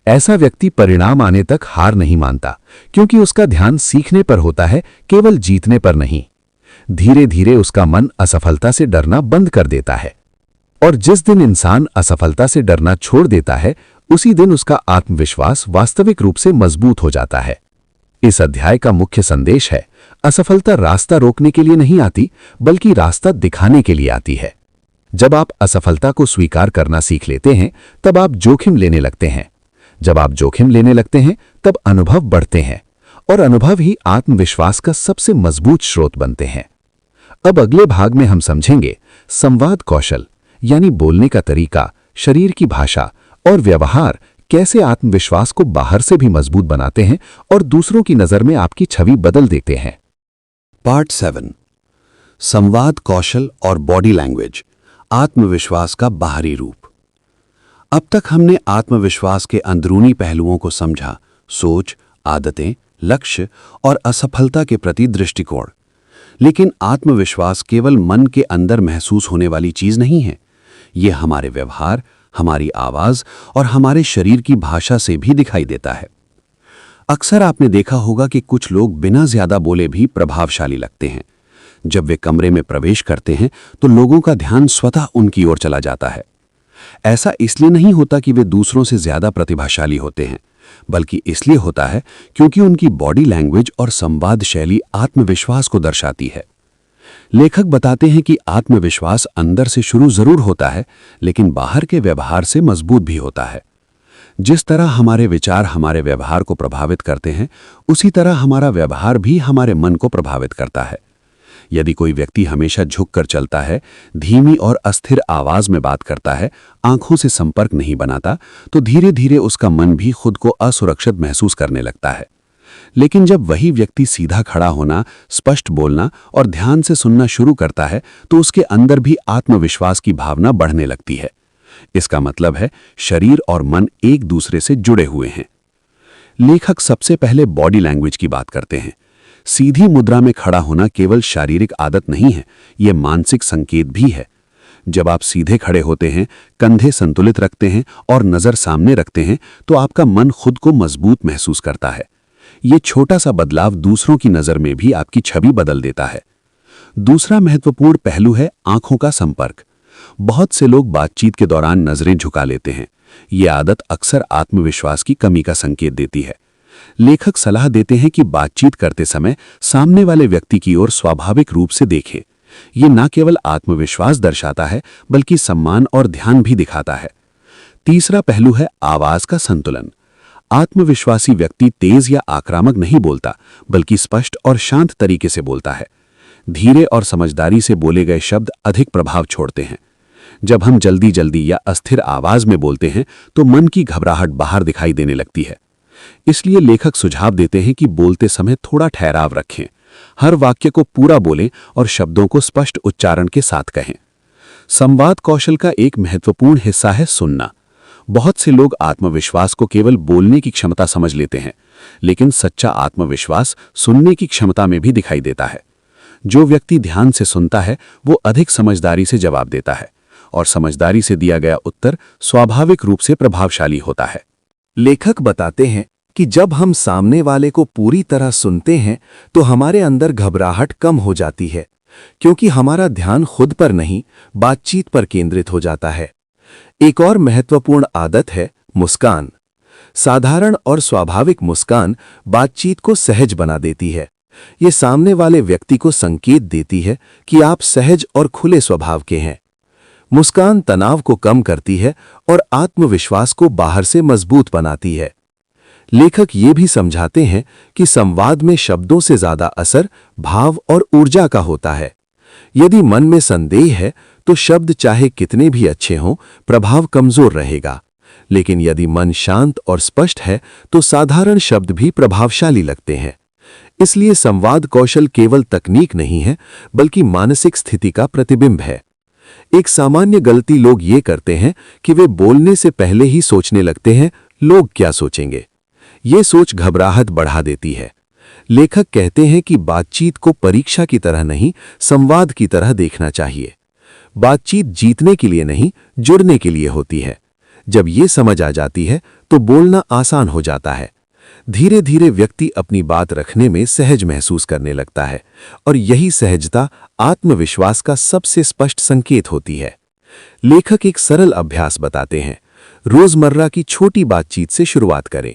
ऐसा व्यक्ति परिणाम आने तक हार नहीं मानता, क्योंकि उसका ध्यान सीखने पर होता है, केवल जीतने पर नहीं। धीरे धीरे उसका मन असफलता से डरना बंद कर देता है, और जिस दिन इंसान असफलता से डरना छोड़ देता है उसी दिन उसका आत्मविश्वास वास्तविक रूप से मजबूत हो जाता है। इस अध्याय का मुख्य संदेश है, असफलता रास्ता रोकने के लिए नहीं आती बल्कि रास्ता दिखाने के लिए आती है। जब आप असफलता को स्वीकार करना सीख लेते हैं तब आप जोखिम लेने लगते हैं। जब आप जोखिम लेने लगते हैं तब अनुभव बढ़ते हैं, और अनुभव ही आत्मविश्वास का सबसे मजबूत स्रोत बनते हैं। अब अगले भाग में हम समझेंगे संवाद कौशल, यानी बोलने का तरीका, शरीर की भाषा और व्यवहार कैसे आत्मविश्वास को बाहर से भी मजबूत बनाते हैं और दूसरों की नजर में आपकी छवि बदल देते हैं। पार्ट 7, संवाद कौशल और बॉडी लैंग्वेज, आत्मविश्वास का बाहरी रूप। अब तक हमने आत्मविश्वास के अंदरूनी पहलुओं को समझा, सोच, आदतें, लक्ष्य और असफलता के प्रति दृष्टिकोण। लेकिन आत्मविश्वास केवल मन के अंदर महसूस होने वाली चीज नहीं है। ये हमारे व्यवहार, हमारी आवाज और हमारे शरीर की भाषा से भी दिखाई देता है। अक्सर आपने देखा होगा कि कुछ लोग बिना ज्यादा बोले भी प्रभावशाली लगते हैं। जब वे कमरे में प्रवेश करते हैं तो लोगों का ध्यान स्वतः उनकी ओर चला जाता है। ऐसा इसलिए नहीं होता कि वे दूसरों से ज्यादा प्रतिभाशाली होते हैं, बल्कि इसलिए होता है क्योंकि उनकी बॉडी लैंग्वेज और संवाद शैली आत्मविश्वास को दर्शाती है। लेखक बताते हैं कि आत्मविश्वास अंदर से शुरू जरूर होता है, लेकिन बाहर के व्यवहार से मजबूत भी होता है। जिस तरह हमारे विचार हमारे व्यवहार को प्रभावित करते हैं, उसी तरह हमारा व्यवहार भी हमारे मन को प्रभावित करता है। यदि कोई व्यक्ति हमेशा झुककर चलता है, धीमी और अस्थिर आवाज में बात करता है, आंखों से संपर्क नहीं बनाता, तो धीरे धीरे उसका मन भी खुद को असुरक्षित महसूस करने लगता है। लेकिन जब वही व्यक्ति सीधा खड़ा होना, स्पष्ट बोलना और ध्यान से सुनना शुरू करता है, तो उसके अंदर भी आत्मविश्वास की भावना बढ़ने लगती है। इसका मतलब है शरीर और मन एक दूसरे से जुड़े हुए हैं। लेखक सबसे पहले बॉडी लैंग्वेज की बात करते हैं। सीधी मुद्रा में खड़ा होना केवल शारीरिक आदत नहीं है, यह मानसिक संकेत भी है। जब आप सीधे खड़े होते हैं, कंधे संतुलित रखते हैं और नजर सामने रखते हैं, तो आपका मन खुद को मजबूत महसूस करता है। ये छोटा सा बदलाव दूसरों की नजर में भी आपकी छवि बदल देता है। दूसरा महत्वपूर्ण पहलू है आंखों का संपर्क। बहुत से लोग बातचीत के दौरान नजरें झुका लेते हैं। ये आदत अक्सर आत्मविश्वास की कमी का संकेत देती है। लेखक सलाह देते हैं कि बातचीत करते समय सामने वाले व्यक्ति की ओर स्वाभाविक रूप से देखें। ये न केवल आत्मविश्वास दर्शाता है, बल्कि सम्मान और ध्यान भी दिखाता है। तीसरा पहलू है आवाज का संतुलन। आत्मविश्वासी व्यक्ति तेज या आक्रामक नहीं बोलता, बल्कि स्पष्ट और शांत तरीके से बोलता है। धीरे और समझदारी से बोले गए शब्द अधिक प्रभाव छोड़ते हैं। जब हम जल्दी जल्दी या अस्थिर आवाज में बोलते हैं, तो मन की घबराहट बाहर दिखाई देने लगती है। इसलिए लेखक सुझाव देते हैं कि बोलते समय थोड़ा ठहराव रखें, हर वाक्य को पूरा बोलें और शब्दों को स्पष्ट उच्चारण के साथ कहें। संवाद कौशल का एक महत्वपूर्ण हिस्सा है सुनना। बहुत से लोग आत्मविश्वास को केवल बोलने की क्षमता समझ लेते हैं, लेकिन सच्चा आत्मविश्वास सुनने की क्षमता में भी दिखाई देता है। जो व्यक्ति ध्यान से सुनता है, वो अधिक समझदारी से जवाब देता है, और समझदारी से दिया गया उत्तर स्वाभाविक रूप से प्रभावशाली होता है। लेखक बताते हैं कि जब हम सामने वाले को पूरी तरह सुनते हैं, तो हमारे अंदर घबराहट कम हो जाती है, क्योंकि हमारा ध्यान खुद पर नहीं, बातचीत पर केंद्रित हो जाता है। एक और महत्वपूर्ण आदत है मुस्कान। साधारण और स्वाभाविक मुस्कान बातचीत को सहज बना देती है। ये सामने वाले व्यक्ति को संकेत देती है कि आप सहज और खुले स्वभाव के हैं। मुस्कान तनाव को कम करती है और आत्मविश्वास को बाहर से मजबूत बनाती है। लेखक ये भी समझाते हैं कि संवाद में शब्दों से ज्यादा असर भाव और ऊर्जा का होता है। यदि मन में संदेह है, तो शब्द चाहे कितने भी अच्छे हों, प्रभाव कमजोर रहेगा। लेकिन यदि मन शांत और स्पष्ट है, तो साधारण शब्द भी प्रभावशाली लगते हैं। इसलिए संवाद कौशल केवल तकनीक नहीं है, बल्कि मानसिक स्थिति का प्रतिबिंब है। एक सामान्य गलती लोग ये करते हैं कि वे बोलने से पहले ही सोचने लगते हैं, लोग क्या सोचेंगे। ये सोच घबराहट बढ़ा देती है। लेखक कहते हैं कि बातचीत को परीक्षा की तरह नहीं, संवाद की तरह देखना चाहिए। बातचीत जीतने के लिए नहीं, जुड़ने के लिए होती है। जब ये समझ आ जाती है, तो बोलना आसान हो जाता है। धीरे धीरे व्यक्ति अपनी बात रखने में सहज महसूस करने लगता है, और यही सहजता आत्मविश्वास का सबसे स्पष्ट संकेत होती है। लेखक एक सरल अभ्यास बताते हैं। रोजमर्रा की छोटी बातचीत से शुरुआत करें।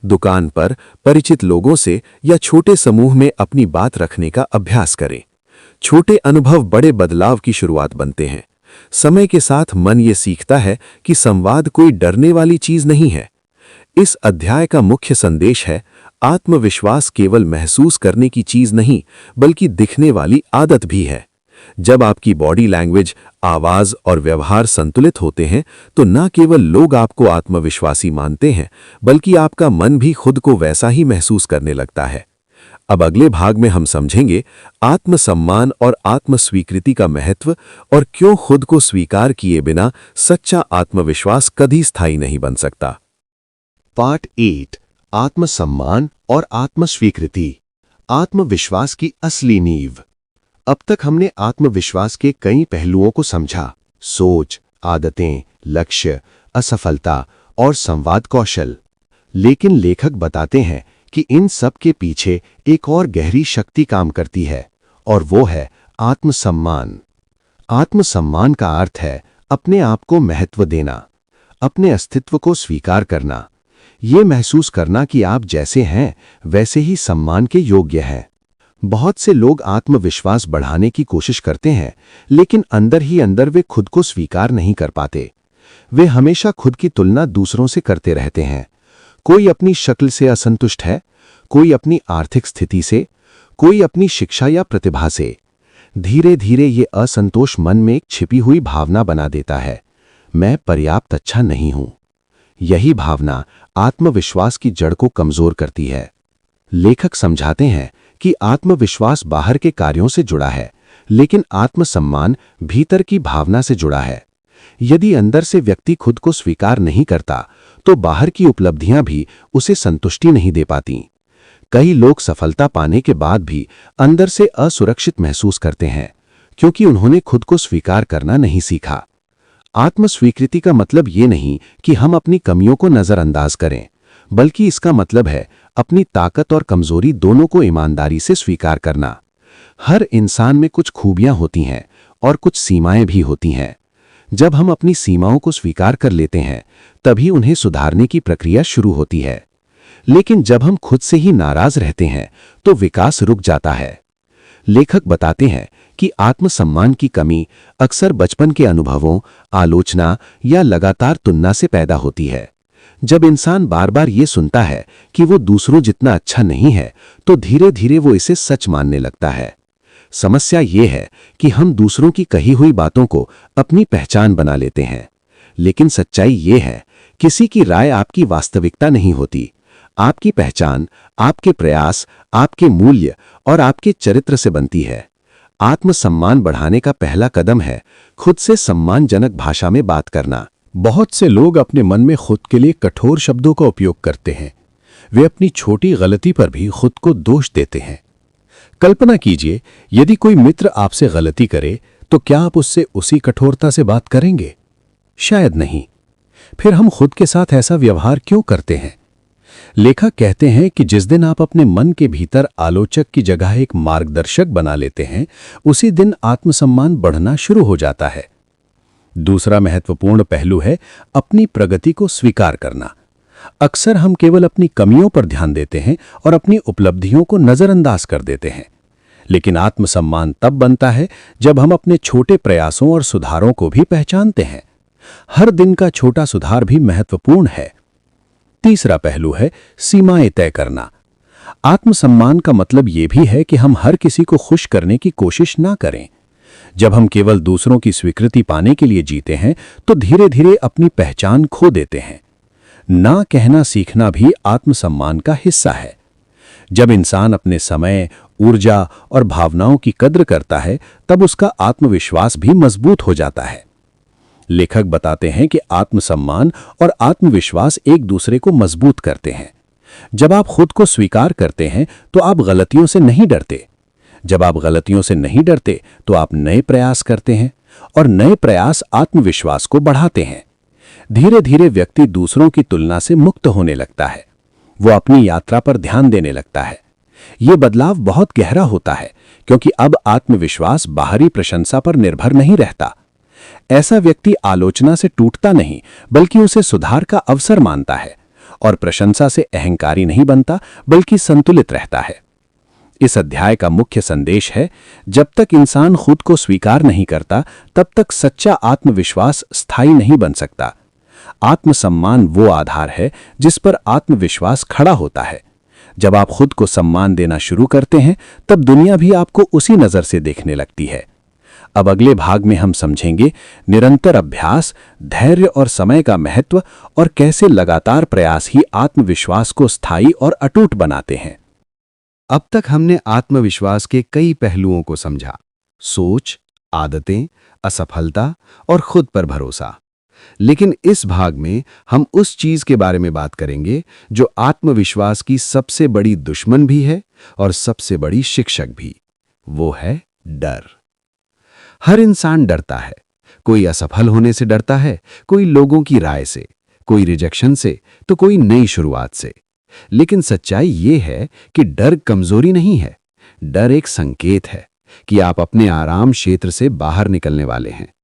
दुकान पर परिचित लोगों से या छोटे समूह में अपनी बात रखने का अभ्यास करें। छोटे अनुभव बड़े बदलाव की शुरुआत बनते हैं। समय के साथ मन ये सीखता है कि संवाद कोई डरने वाली चीज नहीं है। इस अध्याय का मुख्य संदेश है, आत्मविश्वास केवल महसूस करने की चीज नहीं, बल्कि दिखने वाली आदत भी है। जब आपकी बॉडी लैंग्वेज, आवाज और व्यवहार संतुलित होते हैं, तो न केवल लोग आपको आत्मविश्वासी मानते हैं, बल्कि आपका मन भी खुद को वैसा ही महसूस करने लगता है। अब अगले भाग में हम समझेंगे आत्मसम्मान और आत्मस्वीकृति का महत्व और क्यों खुद को स्वीकार किए बिना सच्चा आत्मविश्वास कभी स्थायी नहीं बन सकता। पार्ट 8 आत्मसम्मान और आत्मस्वीकृति, आत्मविश्वास की असली नींव। अब तक हमने आत्मविश्वास के कई पहलुओं को समझा। सोच, आदतें, लक्ष्य, असफलता और संवाद कौशल। लेकिन लेखक बताते हैं कि इन सब के पीछे एक और गहरी शक्ति काम करती है, और वो है आत्मसम्मान। आत्मसम्मान का अर्थ है अपने आप को महत्व देना, अपने अस्तित्व को स्वीकार करना, ये महसूस करना कि आप जैसे हैं वैसे ही सम्मान के योग्य हैं। बहुत से लोग आत्मविश्वास बढ़ाने की कोशिश करते हैं, लेकिन अंदर ही अंदर वे खुद को स्वीकार नहीं कर पाते। वे हमेशा खुद की तुलना दूसरों से करते रहते हैं। कोई अपनी शक्ल से असंतुष्ट है, कोई अपनी आर्थिक स्थिति से, कोई अपनी शिक्षा या प्रतिभा से। धीरे धीरे ये असंतोष मन में एक छिपी हुई भावना बना देता है, मैं पर्याप्त अच्छा नहीं हूं। यही भावना आत्मविश्वास की जड़ को कमजोर करती है। लेखक समझाते हैं कि आत्मविश्वास बाहर के कार्यों से जुड़ा है, लेकिन आत्मसम्मान भीतर की भावना से जुड़ा है। यदि अंदर से व्यक्ति खुद को स्वीकार नहीं करता, तो बाहर की उपलब्धियां भी उसे संतुष्टि नहीं दे पाती। कई लोग सफलता पाने के बाद भी अंदर से असुरक्षित महसूस करते हैं, क्योंकि उन्होंने खुद को स्वीकार करना नहीं सीखा। आत्मस्वीकृति का मतलब ये नहीं कि हम अपनी कमियों को नजरअंदाज करें, बल्कि इसका मतलब है अपनी ताकत और कमजोरी दोनों को ईमानदारी से स्वीकार करना। हर इंसान में कुछ खूबियां होती हैं और कुछ सीमाएं भी होती हैं। जब हम अपनी सीमाओं को स्वीकार कर लेते हैं, तभी उन्हें सुधारने की प्रक्रिया शुरू होती है। लेकिन जब हम खुद से ही नाराज रहते हैं, तो विकास रुक जाता है। लेखक बताते हैं कि आत्मसम्मान की कमी अक्सर बचपन के अनुभवों, आलोचना या लगातार तुलना से पैदा होती है। जब इंसान बार बार ये सुनता है कि वो दूसरों जितना अच्छा नहीं है, तो धीरे धीरे वो इसे सच मानने लगता है। समस्या ये है कि हम दूसरों की कही हुई बातों को अपनी पहचान बना लेते हैं, लेकिन सच्चाई ये है, किसी की राय आपकी वास्तविकता नहीं होती। आपकी पहचान आपके प्रयास, आपके मूल्य और आपके चरित्र से बनती है। आत्मसम्मान बढ़ाने का पहला कदम है खुद से सम्मानजनक भाषा में बात करना। बहुत से लोग अपने मन में खुद के लिए कठोर शब्दों का उपयोग करते हैं। वे अपनी छोटी गलती पर भी खुद को दोष देते हैं। कल्पना कीजिए, यदि कोई मित्र आपसे गलती करे, तो क्या आप उससे उसी कठोरता से बात करेंगे? शायद नहीं। फिर हम खुद के साथ ऐसा व्यवहार क्यों करते हैं? लेखक कहते हैं कि जिस दिन आप अपने मन के भीतर आलोचक की जगह एक मार्गदर्शक बना लेते हैं, उसी दिन आत्मसम्मान बढ़ना शुरू हो जाता है। दूसरा महत्वपूर्ण पहलू है अपनी प्रगति को स्वीकार करना। अक्सर हम केवल अपनी कमियों पर ध्यान देते हैं और अपनी उपलब्धियों को नजरअंदाज कर देते हैं। लेकिन आत्मसम्मान तब बनता है जब हम अपने छोटे प्रयासों और सुधारों को भी पहचानते हैं। हर दिन का छोटा सुधार भी महत्वपूर्ण है। तीसरा पहलू है सीमाएं तय करना। आत्मसम्मान का मतलब यह भी है कि हम हर किसी को खुश करने की कोशिश ना करें। जब हम केवल दूसरों की स्वीकृति पाने के लिए जीते हैं, तो धीरे धीरे अपनी पहचान खो देते हैं। ना कहना सीखना भी आत्मसम्मान का हिस्सा है। जब इंसान अपने समय, ऊर्जा और भावनाओं की कद्र करता है, तब उसका आत्मविश्वास भी मजबूत हो जाता है। लेखक बताते हैं कि आत्मसम्मान और आत्मविश्वास एक दूसरे को मजबूत करते हैं। जब आप खुद को स्वीकार करते हैं, तो आप गलतियों से नहीं डरते। जब आप गलतियों से नहीं डरते, तो आप नए प्रयास करते हैं, और नए प्रयास आत्मविश्वास को बढ़ाते हैं। धीरे धीरे व्यक्ति दूसरों की तुलना से मुक्त होने लगता है। वो अपनी यात्रा पर ध्यान देने लगता है। ये बदलाव बहुत गहरा होता है, क्योंकि अब आत्मविश्वास बाहरी प्रशंसा पर निर्भर नहीं रहता। ऐसा व्यक्ति आलोचना से टूटता नहीं, बल्कि उसे सुधार का अवसर मानता है, और प्रशंसा से अहंकारी नहीं बनता, बल्कि संतुलित रहता है। इस अध्याय का मुख्य संदेश है, जब तक इंसान खुद को स्वीकार नहीं करता, तब तक सच्चा आत्मविश्वास स्थायी नहीं बन सकता। आत्मसम्मान वो आधार है जिस पर आत्मविश्वास खड़ा होता है। जब आप खुद को सम्मान देना शुरू करते हैं, तब दुनिया भी आपको उसी नजर से देखने लगती है। अब अगले भाग में हम समझेंगे निरंतर अभ्यास, धैर्य और समय का महत्व, और कैसे लगातार प्रयास ही आत्मविश्वास को स्थायी और अटूट बनाते हैं। अब तक हमने आत्मविश्वास के कई पहलुओं को समझा। सोच, आदतें, असफलता और खुद पर भरोसा। लेकिन इस भाग में हम उस चीज के बारे में बात करेंगे जो आत्मविश्वास की सबसे बड़ी दुश्मन भी है और सबसे बड़ी शिक्षक भी। वो है डर। हर इंसान डरता है। कोई असफल होने से डरता है, कोई लोगों की राय से, कोई रिजेक्शन से, तो कोई नई शुरुआत से। लेकिन सच्चाई ये है कि डर कमजोरी नहीं है। डर एक संकेत है कि आप अपने आराम क्षेत्र से बाहर निकलने वाले हैं।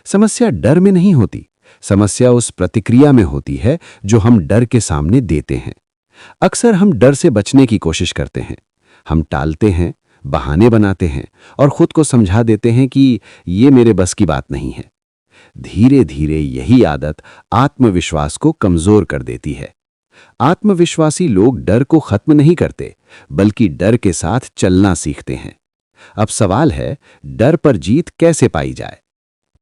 समस्या डर में नहीं होती, समस्या उस प्रतिक्रिया में होती है जो हम डर के सामने देते हैं। अक्सर हम डर से बचने की कोशिश करते हैं। हम टालते हैं, बहाने बनाते हैं और खुद को समझा देते हैं कि ये मेरे बस की बात नहीं है। धीरे धीरे यही आदत आत्मविश्वास को कमजोर कर देती है। आत्मविश्वासी लोग डर को खत्म नहीं करते, बल्कि डर के साथ चलना सीखते हैं। अब सवाल है, डर पर जीत कैसे पाई जाए?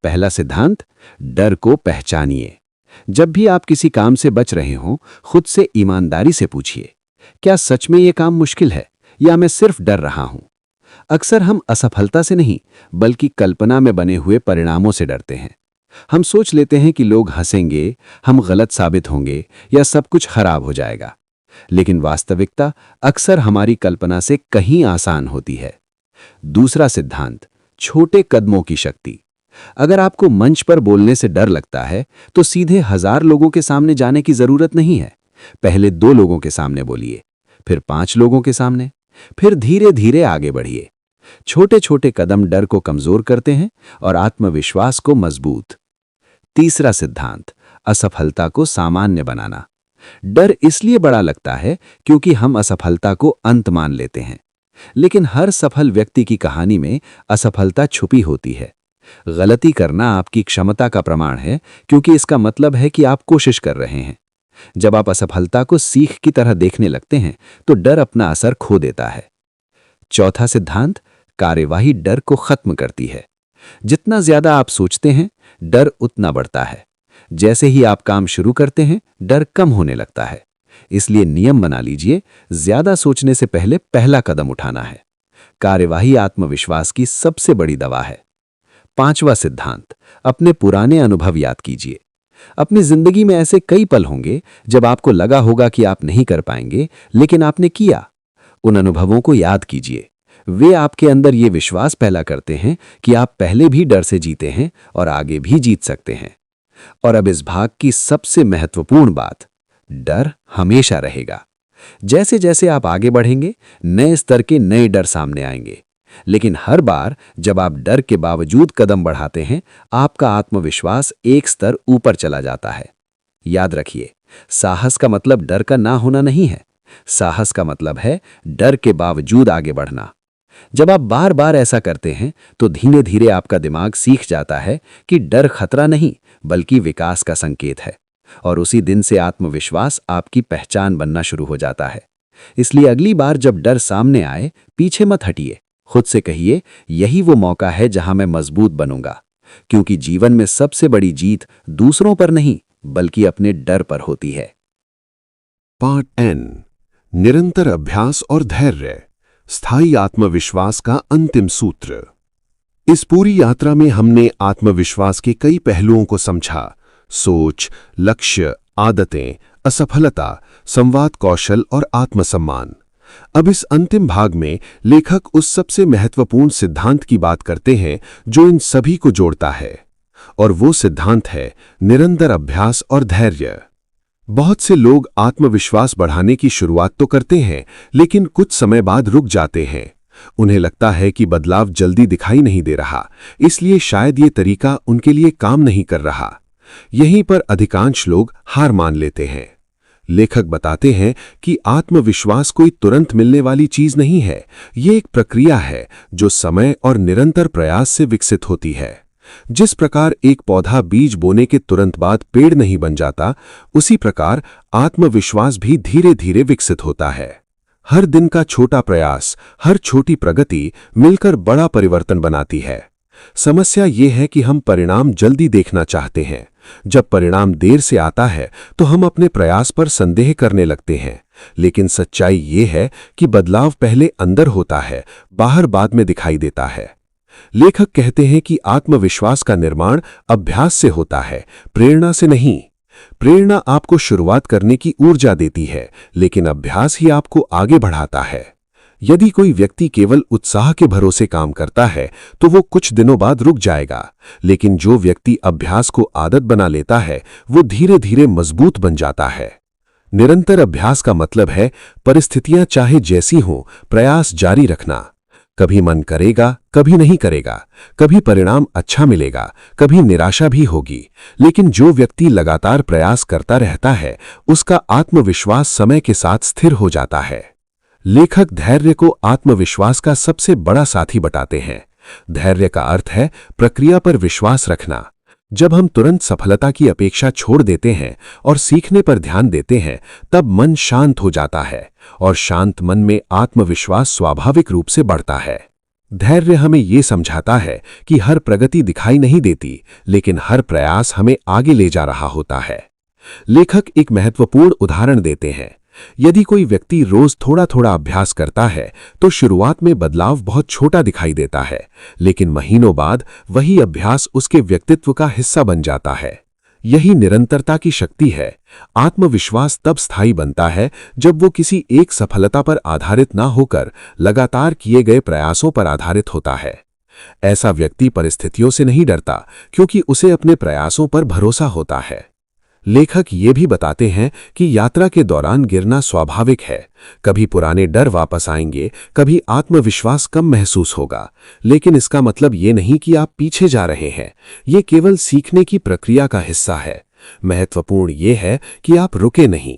पहला सिद्धांत, डर को पहचानिए। जब भी आप किसी काम से बच रहे हों, खुद से ईमानदारी से पूछिए, क्या सच में यह काम मुश्किल है या मैं सिर्फ डर रहा हूं? अक्सर हम असफलता से नहीं, बल्कि कल्पना में बने हुए परिणामों से डरते हैं। हम सोच लेते हैं कि लोग हंसेंगे, हम गलत साबित होंगे या सब कुछ खराब हो जाएगा। लेकिन वास्तविकता अक्सर हमारी कल्पना से कहीं आसान होती है। दूसरा सिद्धांत, छोटे कदमों की शक्ति। अगर आपको मंच पर बोलने से डर लगता है, तो सीधे 1000 लोगों के सामने जाने की जरूरत नहीं है। पहले 2 लोगों के सामने बोलिए, फिर 5 लोगों के सामने, फिर धीरे धीरे आगे बढ़िए। छोटे छोटे कदम डर को कमजोर करते हैं और आत्मविश्वास को मजबूत। तीसरा सिद्धांत, असफलता को सामान्य बनाना। डर इसलिए बड़ा लगता है क्योंकि हम असफलता को अंत मान लेते हैं। लेकिन हर सफल व्यक्ति की कहानी में असफलता छुपी होती है। गलती करना आपकी क्षमता का प्रमाण है, क्योंकि इसका मतलब है कि आप कोशिश कर रहे हैं। जब आप असफलता को सीख की तरह देखने लगते हैं, तो डर अपना असर खो देता है। चौथा सिद्धांत, कार्यवाही डर को खत्म करती है। जितना ज्यादा आप सोचते हैं, डर उतना बढ़ता है। जैसे ही आप काम शुरू करते हैं, डर कम होने लगता है। इसलिए नियम बना लीजिए, ज्यादा सोचने से पहले पहला कदम उठाना है। कार्यवाही आत्मविश्वास की सबसे बड़ी दवा है। पांचवा सिद्धांत, अपने पुराने अनुभव याद कीजिए। अपनी जिंदगी में ऐसे कई पल होंगे जब आपको लगा होगा कि आप नहीं कर पाएंगे, लेकिन आपने किया। उन अनुभवों को याद कीजिए। वे आपके अंदर ये विश्वास पैदा करते हैं कि आप पहले भी डर से जीते हैं और आगे भी जीत सकते हैं। और अब इस भाग की सबसे महत्वपूर्ण बात, डर हमेशा रहेगा। जैसे जैसे आप आगे बढ़ेंगे, नए स्तर के नए डर सामने आएंगे। लेकिन हर बार जब आप डर के बावजूद कदम बढ़ाते हैं, आपका आत्मविश्वास एक स्तर ऊपर चला जाता है। याद रखिए, साहस का मतलब डर का ना होना नहीं है। साहस का मतलब है डर के बावजूद आगे बढ़ना। जब आप बार बार ऐसा करते हैं, तो धीरे धीरे आपका दिमाग सीख जाता है कि डर खतरा नहीं, बल्कि विकास का संकेत है। और उसी दिन से आत्मविश्वास आपकी पहचान बनना शुरू हो जाता है। इसलिए अगली बार जब डर सामने आए, पीछे मत हटिए। खुद से कहिए, यही वो मौका है जहां मैं मजबूत बनूंगा। क्योंकि जीवन में सबसे बड़ी जीत दूसरों पर नहीं, बल्कि अपने डर पर होती है। पार्ट N, निरंतर अभ्यास और धैर्य, स्थायी आत्मविश्वास का अंतिम सूत्र। इस पूरी यात्रा में हमने आत्मविश्वास के कई पहलुओं को समझा। सोच, लक्ष्य, आदतें, असफलता, संवाद कौशल और आत्मसम्मान। अब इस अंतिम भाग में लेखक उस सबसे महत्वपूर्ण सिद्धांत की बात करते हैं जो इन सभी को जोड़ता है, और वो सिद्धांत है निरंतर अभ्यास और धैर्य। बहुत से लोग आत्मविश्वास बढ़ाने की शुरुआत तो करते हैं, लेकिन कुछ समय बाद रुक जाते हैं। उन्हें लगता है कि बदलाव जल्दी दिखाई नहीं दे रहा, इसलिए शायद ये तरीका उनके लिए काम नहीं कर रहा। यहीं पर अधिकांश लोग हार मान लेते हैं। लेखक बताते हैं कि आत्मविश्वास कोई तुरंत मिलने वाली चीज नहीं है। ये एक प्रक्रिया है जो समय और निरंतर प्रयास से विकसित होती है। जिस प्रकार एक पौधा बीज बोने के तुरंत बाद पेड़ नहीं बन जाता, उसी प्रकार आत्मविश्वास भी धीरे धीरे विकसित होता है। हर दिन का छोटा प्रयास, हर छोटी प्रगति मिलकर बड़ा परिवर्तन बनाती है। समस्या ये है कि हम परिणाम जल्दी देखना चाहते हैं। जब परिणाम देर से आता है, तो हम अपने प्रयास पर संदेह करने लगते हैं। लेकिन सच्चाई ये है कि बदलाव पहले अंदर होता है, बाहर बाद में दिखाई देता है। लेखक कहते हैं कि आत्मविश्वास का निर्माण अभ्यास से होता है, प्रेरणा से नहीं। प्रेरणा आपको शुरुआत करने की ऊर्जा देती है, लेकिन अभ्यास ही आपको आगे बढ़ाता है। यदि कोई व्यक्ति केवल उत्साह के भरोसे काम करता है तो वो कुछ दिनों बाद रुक जाएगा, लेकिन जो व्यक्ति अभ्यास को आदत बना लेता है वो धीरे धीरे मजबूत बन जाता है। निरंतर अभ्यास का मतलब है परिस्थितियां चाहे जैसी हों, प्रयास जारी रखना। कभी मन करेगा, कभी नहीं करेगा, कभी परिणाम अच्छा मिलेगा, कभी निराशा भी होगी, लेकिन जो व्यक्ति लगातार प्रयास करता रहता है उसका आत्मविश्वास समय के साथ स्थिर हो जाता है। लेखक धैर्य को आत्मविश्वास का सबसे बड़ा साथी बताते हैं। धैर्य का अर्थ है प्रक्रिया पर विश्वास रखना। जब हम तुरंत सफलता की अपेक्षा छोड़ देते हैं और सीखने पर ध्यान देते हैं, तब मन शांत हो जाता है और शांत मन में आत्मविश्वास स्वाभाविक रूप से बढ़ता है। धैर्य हमें ये समझाता है कि हर प्रगति दिखाई नहीं देती, लेकिन हर प्रयास हमें आगे ले जा रहा होता है। लेखक एक महत्वपूर्ण उदाहरण देते हैं। यदि कोई व्यक्ति रोज थोड़ा थोड़ा अभ्यास करता है तो शुरुआत में बदलाव बहुत छोटा दिखाई देता है, लेकिन महीनों बाद वही अभ्यास उसके व्यक्तित्व का हिस्सा बन जाता है। यही निरंतरता की शक्ति है। आत्मविश्वास तब स्थायी बनता है जब वो किसी एक सफलता पर आधारित ना होकर लगातार किए गए प्रयासों पर आधारित होता है। ऐसा व्यक्ति परिस्थितियों से नहीं डरता, क्योंकि उसे अपने प्रयासों पर भरोसा होता है। लेखक ये भी बताते हैं कि यात्रा के दौरान गिरना स्वाभाविक है। कभी पुराने डर वापस आएंगे, कभी आत्मविश्वास कम महसूस होगा, लेकिन इसका मतलब ये नहीं कि आप पीछे जा रहे हैं। ये केवल सीखने की प्रक्रिया का हिस्सा है। महत्वपूर्ण ये है कि आप रुके नहीं।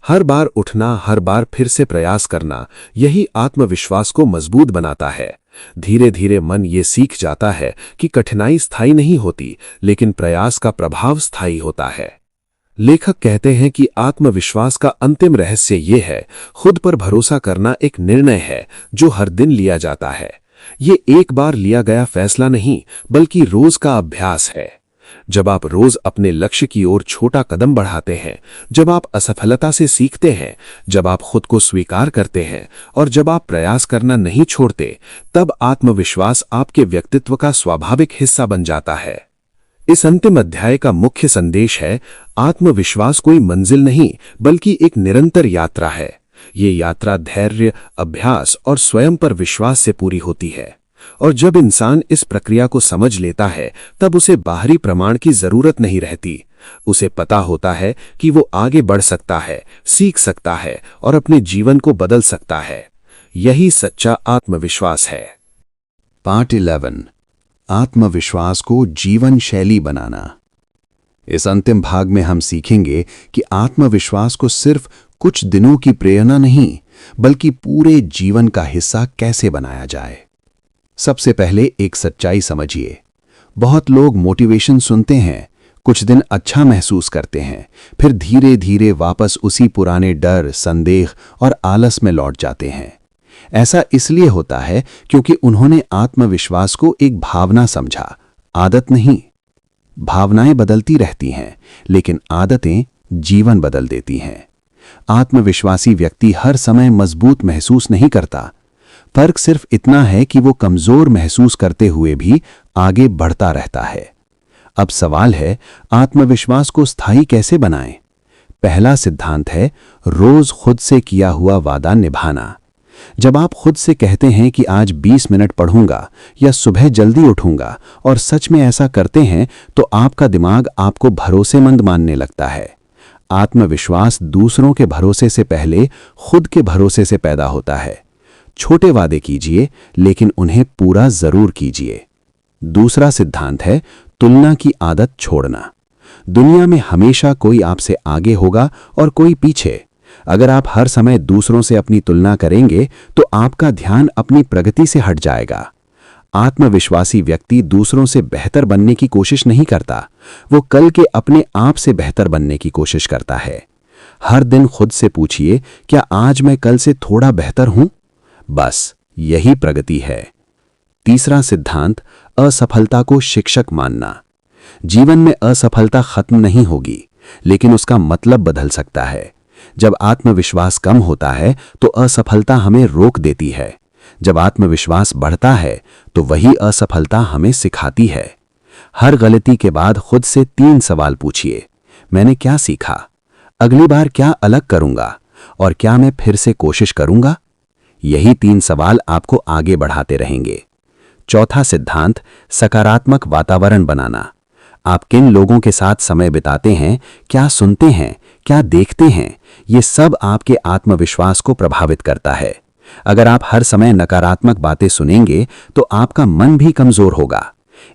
हर बार उठना, हर बार फिर से प्रयास करना, यही आत्मविश्वास को मजबूत बनाता है। धीरे धीरे मन ये सीख जाता है कि कठिनाई स्थायी नहीं होती, लेकिन प्रयास का प्रभाव स्थायी होता है। लेखक कहते हैं कि आत्मविश्वास का अंतिम रहस्य ये है, खुद पर भरोसा करना एक निर्णय है जो हर दिन लिया जाता है। ये एक बार लिया गया फैसला नहीं, बल्कि रोज का अभ्यास है। जब आप रोज अपने लक्ष्य की ओर छोटा कदम बढ़ाते हैं, जब आप असफलता से सीखते हैं, जब आप खुद को स्वीकार करते हैं और जब आप प्रयास करना नहीं छोड़ते, तब आत्मविश्वास आपके व्यक्तित्व का स्वाभाविक हिस्सा बन जाता है। इस अंतिम अध्याय का मुख्य संदेश है, आत्मविश्वास कोई मंजिल नहीं, बल्कि एक निरंतर यात्रा है। ये यात्रा धैर्य, अभ्यास और स्वयं पर विश्वास से पूरी होती है। और जब इंसान इस प्रक्रिया को समझ लेता है, तब उसे बाहरी प्रमाण की जरूरत नहीं रहती। उसे पता होता है कि वो आगे बढ़ सकता है, सीख सकता है और अपने जीवन को बदल सकता है। यही सच्चा आत्मविश्वास है। पार्ट 11, आत्मविश्वास को जीवन शैली बनाना। इस अंतिम भाग में हम सीखेंगे कि आत्मविश्वास को सिर्फ कुछ दिनों की प्रेरणा नहीं, बल्कि पूरे जीवन का हिस्सा कैसे बनाया जाए। सबसे पहले एक सच्चाई समझिए। बहुत लोग मोटिवेशन सुनते हैं, कुछ दिन अच्छा महसूस करते हैं, फिर धीरे धीरे वापस उसी पुराने डर, संदेह और आलस में लौट जाते हैं। ऐसा इसलिए होता है क्योंकि उन्होंने आत्मविश्वास को एक भावना समझा, आदत नहीं। भावनाएं बदलती रहती हैं, लेकिन आदतें जीवन बदल देती हैं। आत्मविश्वासी व्यक्ति हर समय मजबूत महसूस नहीं करता। फर्क सिर्फ इतना है कि वो कमजोर महसूस करते हुए भी आगे बढ़ता रहता है। अब सवाल है, आत्मविश्वास को स्थायी कैसे बनाएं? पहला सिद्धांत है, रोज खुद से किया हुआ वादा निभाना। जब आप खुद से कहते हैं कि आज 20 मिनट पढ़ूंगा या सुबह जल्दी उठूंगा और सच में ऐसा करते हैं, तो आपका दिमाग आपको भरोसेमंद मानने लगता है। आत्मविश्वास दूसरों के भरोसे से पहले खुद के भरोसे से पैदा होता है। छोटे वादे कीजिए, लेकिन उन्हें पूरा जरूर कीजिए। दूसरा सिद्धांत है, तुलना की आदत छोड़ना। दुनिया में हमेशा कोई आपसे आगे होगा और कोई पीछे। अगर आप हर समय दूसरों से अपनी तुलना करेंगे, तो आपका ध्यान अपनी प्रगति से हट जाएगा। आत्मविश्वासी व्यक्ति दूसरों से बेहतर बनने की कोशिश नहीं करता, वो कल के अपने आप से बेहतर बनने की कोशिश करता है। हर दिन खुद से पूछिए, क्या आज मैं कल से थोड़ा बेहतर हूं? बस यही प्रगति है। तीसरा सिद्धांत, असफलता को शिक्षक मानना। जीवन में असफलता खत्म नहीं होगी, लेकिन उसका मतलब बदल सकता है। जब आत्मविश्वास कम होता है तो असफलता हमें रोक देती है। जब आत्मविश्वास बढ़ता है तो वही असफलता हमें सिखाती है। हर गलती के बाद खुद से 3 सवाल पूछिए। मैंने क्या सीखा? अगली बार क्या अलग करूंगा? और क्या मैं फिर से कोशिश करूंगा? यही 3 सवाल आपको आगे बढ़ाते रहेंगे। चौथा सिद्धांत, सकारात्मक वातावरण बनाना। आप किन लोगों के साथ समय बिताते हैं, क्या सुनते हैं, क्या देखते हैं, ये सब आपके आत्मविश्वास को प्रभावित करता है। अगर आप हर समय नकारात्मक बातें सुनेंगे तो आपका मन भी कमजोर होगा।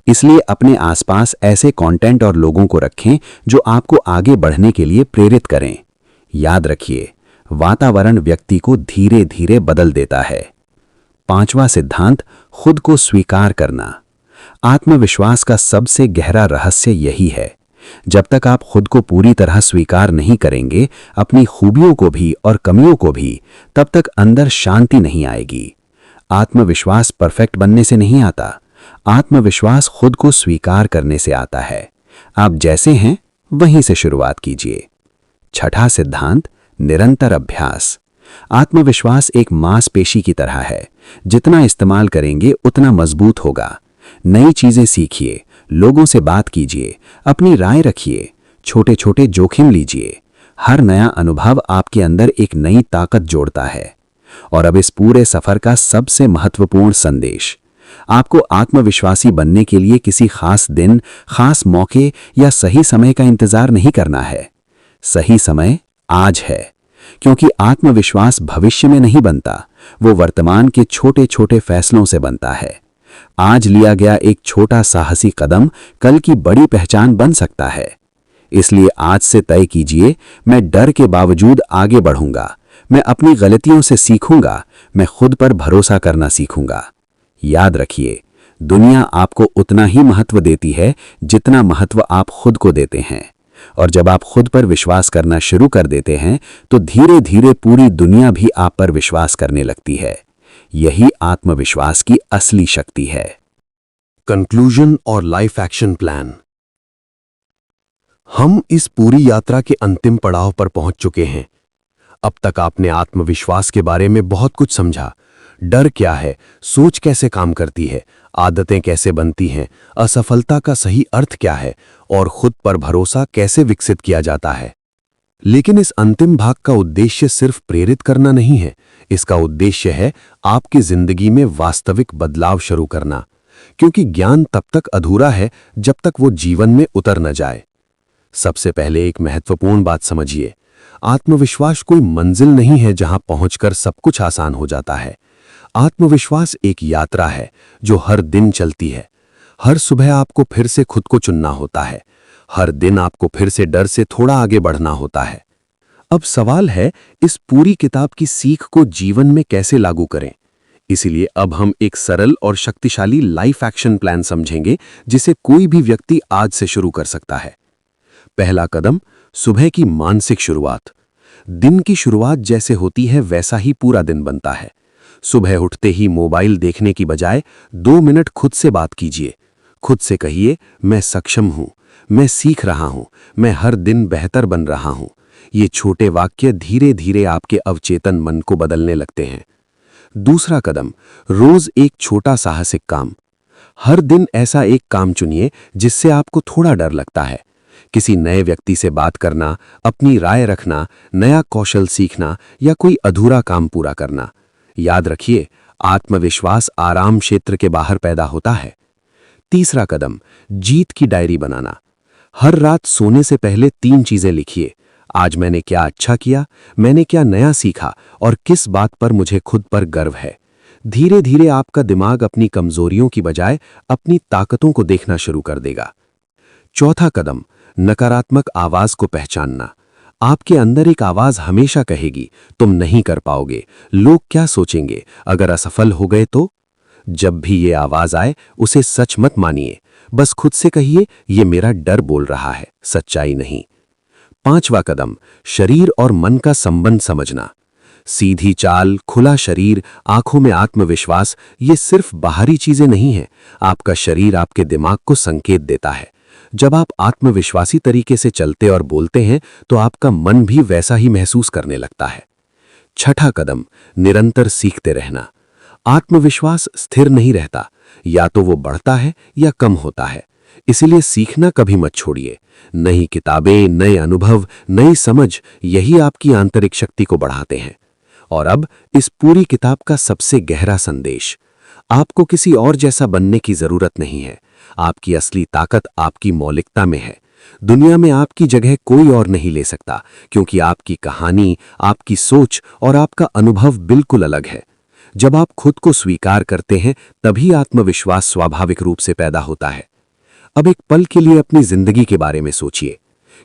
इसलिए अपने आसपास ऐसे कंटेंट और लोगों को रखें जो आपको आगे बढ़ने के लिए प्रेरित करें। याद रखिए, वातावरण व्यक्ति को धीरे धीरे बदल देता है। पांचवा सिद्धांत, खुद को स्वीकार करना। आत्मविश्वास का सबसे गहरा रहस्य यही है। जब तक आप खुद को पूरी तरह स्वीकार नहीं करेंगे, अपनी खूबियों को भी और कमियों को भी, तब तक अंदर शांति नहीं आएगी। आत्मविश्वास परफेक्ट बनने से नहीं आता, आत्मविश्वास खुद को स्वीकार करने से आता है। आप जैसे हैं वहीं से शुरुआत कीजिए। छठा सिद्धांत, निरंतर अभ्यास। आत्मविश्वास एक मांसपेशी की तरह है, जितना इस्तेमाल करेंगे उतना मजबूत होगा। नई चीजें सीखिए, लोगों से बात कीजिए, अपनी राय रखिए, छोटे छोटे जोखिम लीजिए। हर नया अनुभव आपके अंदर एक नई ताकत जोड़ता है। और अब इस पूरे सफर का सबसे महत्वपूर्ण संदेश, आपको आत्मविश्वासी बनने के लिए किसी खास दिन, खास मौके या सही समय का इंतजार नहीं करना है। सही समय आज है, क्योंकि आत्मविश्वास भविष्य में नहीं बनता, वो वर्तमान के छोटे छोटे फैसलों से बनता है। आज लिया गया एक छोटा साहसी कदम कल की बड़ी पहचान बन सकता है। इसलिए आज से तय कीजिए, मैं डर के बावजूद आगे बढ़ूंगा, मैं अपनी गलतियों से सीखूंगा, मैं खुद पर भरोसा करना सीखूंगा। याद रखिए, दुनिया आपको उतना ही महत्व देती है जितना महत्व आप खुद को देते हैं। और जब आप खुद पर विश्वास करना शुरू कर देते हैं तो धीरे धीरे पूरी दुनिया भी आप पर विश्वास करने लगती है। यही आत्मविश्वास की असली शक्ति है। कंक्लूजन और लाइफ एक्शन प्लान। हम इस पूरी यात्रा के अंतिम पड़ाव पर पहुंच चुके हैं। अब तक आपने आत्मविश्वास के बारे में बहुत कुछ समझा। डर क्या है, सोच कैसे काम करती है, आदतें कैसे बनती हैं, असफलता का सही अर्थ क्या है और खुद पर भरोसा कैसे विकसित किया जाता है। लेकिन इस अंतिम भाग का उद्देश्य सिर्फ प्रेरित करना नहीं है, इसका उद्देश्य है आपकी जिंदगी में वास्तविक बदलाव शुरू करना। क्योंकि ज्ञान तब तक अधूरा है जब तक वो जीवन में उतर न जाए। सबसे पहले एक महत्वपूर्ण बात समझिए, आत्मविश्वास कोई मंजिल नहीं है जहां पहुंचकर सब कुछ आसान हो जाता है। आत्मविश्वास एक यात्रा है जो हर दिन चलती है। हर सुबह आपको फिर से खुद को चुनना होता है, हर दिन आपको फिर से डर से थोड़ा आगे बढ़ना होता है। अब सवाल है, इस पूरी किताब की सीख को जीवन में कैसे लागू करें। इसीलिए अब हम एक सरल और शक्तिशाली लाइफ एक्शन प्लान समझेंगे जिसे कोई भी व्यक्ति आज से शुरू कर सकता है। पहला कदम, सुबह की मानसिक शुरुआत। दिन की शुरुआत जैसे होती है वैसा ही पूरा दिन बनता है। सुबह उठते ही मोबाइल देखने की बजाय 2 मिनट खुद से बात कीजिए। खुद से कहिए, मैं सक्षम हूं, मैं सीख रहा हूं, मैं हर दिन बेहतर बन रहा हूं। ये छोटे वाक्य धीरे धीरे आपके अवचेतन मन को बदलने लगते हैं। दूसरा कदम, रोज एक छोटा साहसिक काम। हर दिन ऐसा एक काम चुनिए जिससे आपको थोड़ा डर लगता है। किसी नए व्यक्ति से बात करना, अपनी राय रखना, नया कौशल सीखना या कोई अधूरा काम पूरा करना। याद रखिए, आत्मविश्वास आराम क्षेत्र के बाहर पैदा होता है। तीसरा कदम, जीत की डायरी बनाना। हर रात सोने से पहले 3 चीजें लिखिए। आज मैंने क्या अच्छा किया, मैंने क्या नया सीखा और किस बात पर मुझे खुद पर गर्व है। धीरे धीरे आपका दिमाग अपनी कमजोरियों की बजाय अपनी ताकतों को देखना शुरू कर देगा। चौथा कदम, नकारात्मक आवाज को पहचानना। आपके अंदर एक आवाज हमेशा कहेगी, तुम नहीं कर पाओगे, लोग क्या सोचेंगे, अगर असफल हो गए तो। जब भी ये आवाज आए उसे सच मत मानिए, बस खुद से कहिए, ये मेरा डर बोल रहा है, सच्चाई नहीं। पांचवा कदम, शरीर और मन का संबंध समझना। सीधी चाल, खुला शरीर, आंखों में आत्मविश्वास, ये सिर्फ बाहरी चीजें नहीं हैं। आपका शरीर आपके दिमाग को संकेत देता है। जब आप आत्मविश्वासी तरीके से चलते और बोलते हैं तो आपका मन भी वैसा ही महसूस करने लगता है। छठा कदम, निरंतर सीखते रहना। आत्मविश्वास स्थिर नहीं रहता, या तो वो बढ़ता है या कम होता है। इसीलिए सीखना कभी मत छोड़िए। नई किताबें, नए अनुभव, नई समझ, यही आपकी आंतरिक शक्ति को बढ़ाते हैं। और अब इस पूरी किताब का सबसे गहरा संदेश। आपको किसी और जैसा बनने की जरूरत नहीं है। आपकी असली ताकत आपकी मौलिकता में है। दुनिया में आपकी जगह कोई और नहीं ले सकता, क्योंकि आपकी कहानी, आपकी सोच और आपका अनुभव बिल्कुल अलग है। जब आप खुद को स्वीकार करते हैं, तभी आत्मविश्वास स्वाभाविक रूप से पैदा होता है। अब एक पल के लिए अपनी जिंदगी के बारे में सोचिए।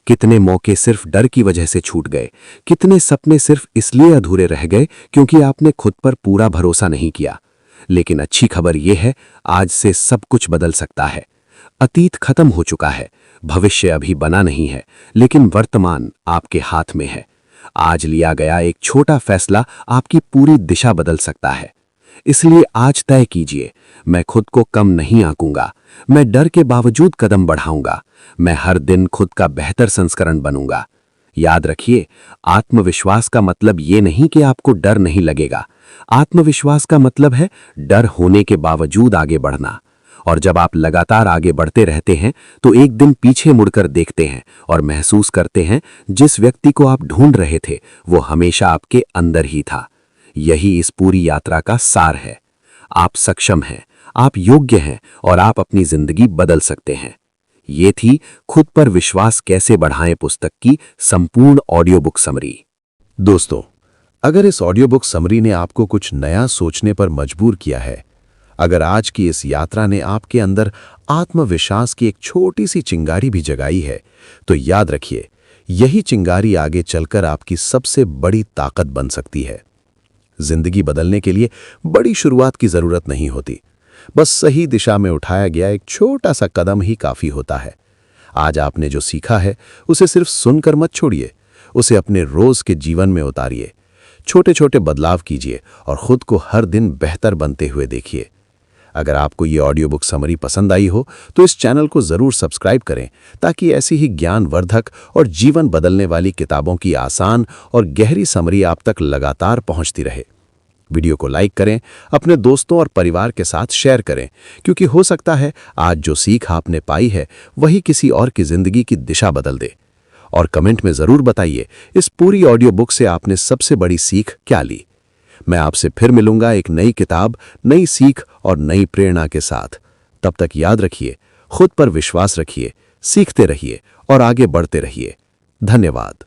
कितने मौके सिर्फ डर की वजह से छूट गए, कितने सपने सिर्फ इसलिए अधूरे रह गए क्योंकि आपने खुद पर पूरा भरोसा नहीं किया। लेकिन अच्छी खबर यह है, आज से सब कुछ बदल सकता है। अतीत खत्म हो चुका है, भविष्य अभी बना नहीं है, लेकिन वर्तमान आपके हाथ में है। आज लिया गया एक छोटा फैसला आपकी पूरी दिशा बदल सकता है। इसलिए आज तय कीजिए, मैं खुद को कम नहीं आंकूंगा, मैं डर के बावजूद कदम बढ़ाऊंगा, मैं हर दिन खुद का बेहतर संस्करण बनूंगा। याद रखिए, आत्मविश्वास का मतलब ये नहीं कि आपको डर नहीं लगेगा। आत्मविश्वास का मतलब है डर होने के बावजूद आगे बढ़ना। और जब आप लगातार आगे बढ़ते रहते हैं, तो एक दिन पीछे मुड़कर देखते हैं और महसूस करते हैं, जिस व्यक्ति को आप ढूंढ रहे थे वो हमेशा आपके अंदर ही था। यही इस पूरी यात्रा का सार है। आप सक्षम हैं, आप योग्य हैं और आप अपनी जिंदगी बदल सकते हैं। ये थी खुद पर विश्वास कैसे बढ़ाएं पुस्तक की संपूर्ण ऑडियो बुक समरी। दोस्तों, अगर इस ऑडियो बुक समरी ने आपको कुछ नया सोचने पर मजबूर किया है, अगर आज की इस यात्रा ने आपके अंदर आत्मविश्वास की एक छोटी सी चिंगारी भी जगाई है, तो याद रखिए, यही चिंगारी आगे चलकर आपकी सबसे बड़ी ताकत बन सकती है। जिंदगी बदलने के लिए बड़ी शुरुआत की जरूरत नहीं होती, बस सही दिशा में उठाया गया एक छोटा सा कदम ही काफी होता है। आज आपने जो सीखा है, उसे सिर्फ सुनकर मत छोड़िए, उसे अपने रोज के जीवन में उतारिए। छोटे छोटे बदलाव कीजिए और खुद को हर दिन बेहतर बनते हुए देखिए। अगर आपको ये ऑडियो बुक समरी पसंद आई हो, तो इस चैनल को जरूर सब्सक्राइब करें, ताकि ऐसी ही ज्ञानवर्धक और जीवन बदलने वाली किताबों की आसान और गहरी समरी आप तक लगातार पहुंचती रहे। वीडियो को लाइक करें, अपने दोस्तों और परिवार के साथ शेयर करें, क्योंकि हो सकता है आज जो सीख आपने पाई है वही किसी और की जिंदगी की दिशा बदल दे। और कमेंट में जरूर बताइए, इस पूरी ऑडियो बुक से आपने सबसे बड़ी सीख क्या ली। मैं आपसे फिर मिलूंगा एक नई किताब, नई सीख और नई प्रेरणा के साथ। तब तक याद रखिए, खुद पर विश्वास रखिए, सीखते रहिए और आगे बढ़ते रहिए। धन्यवाद।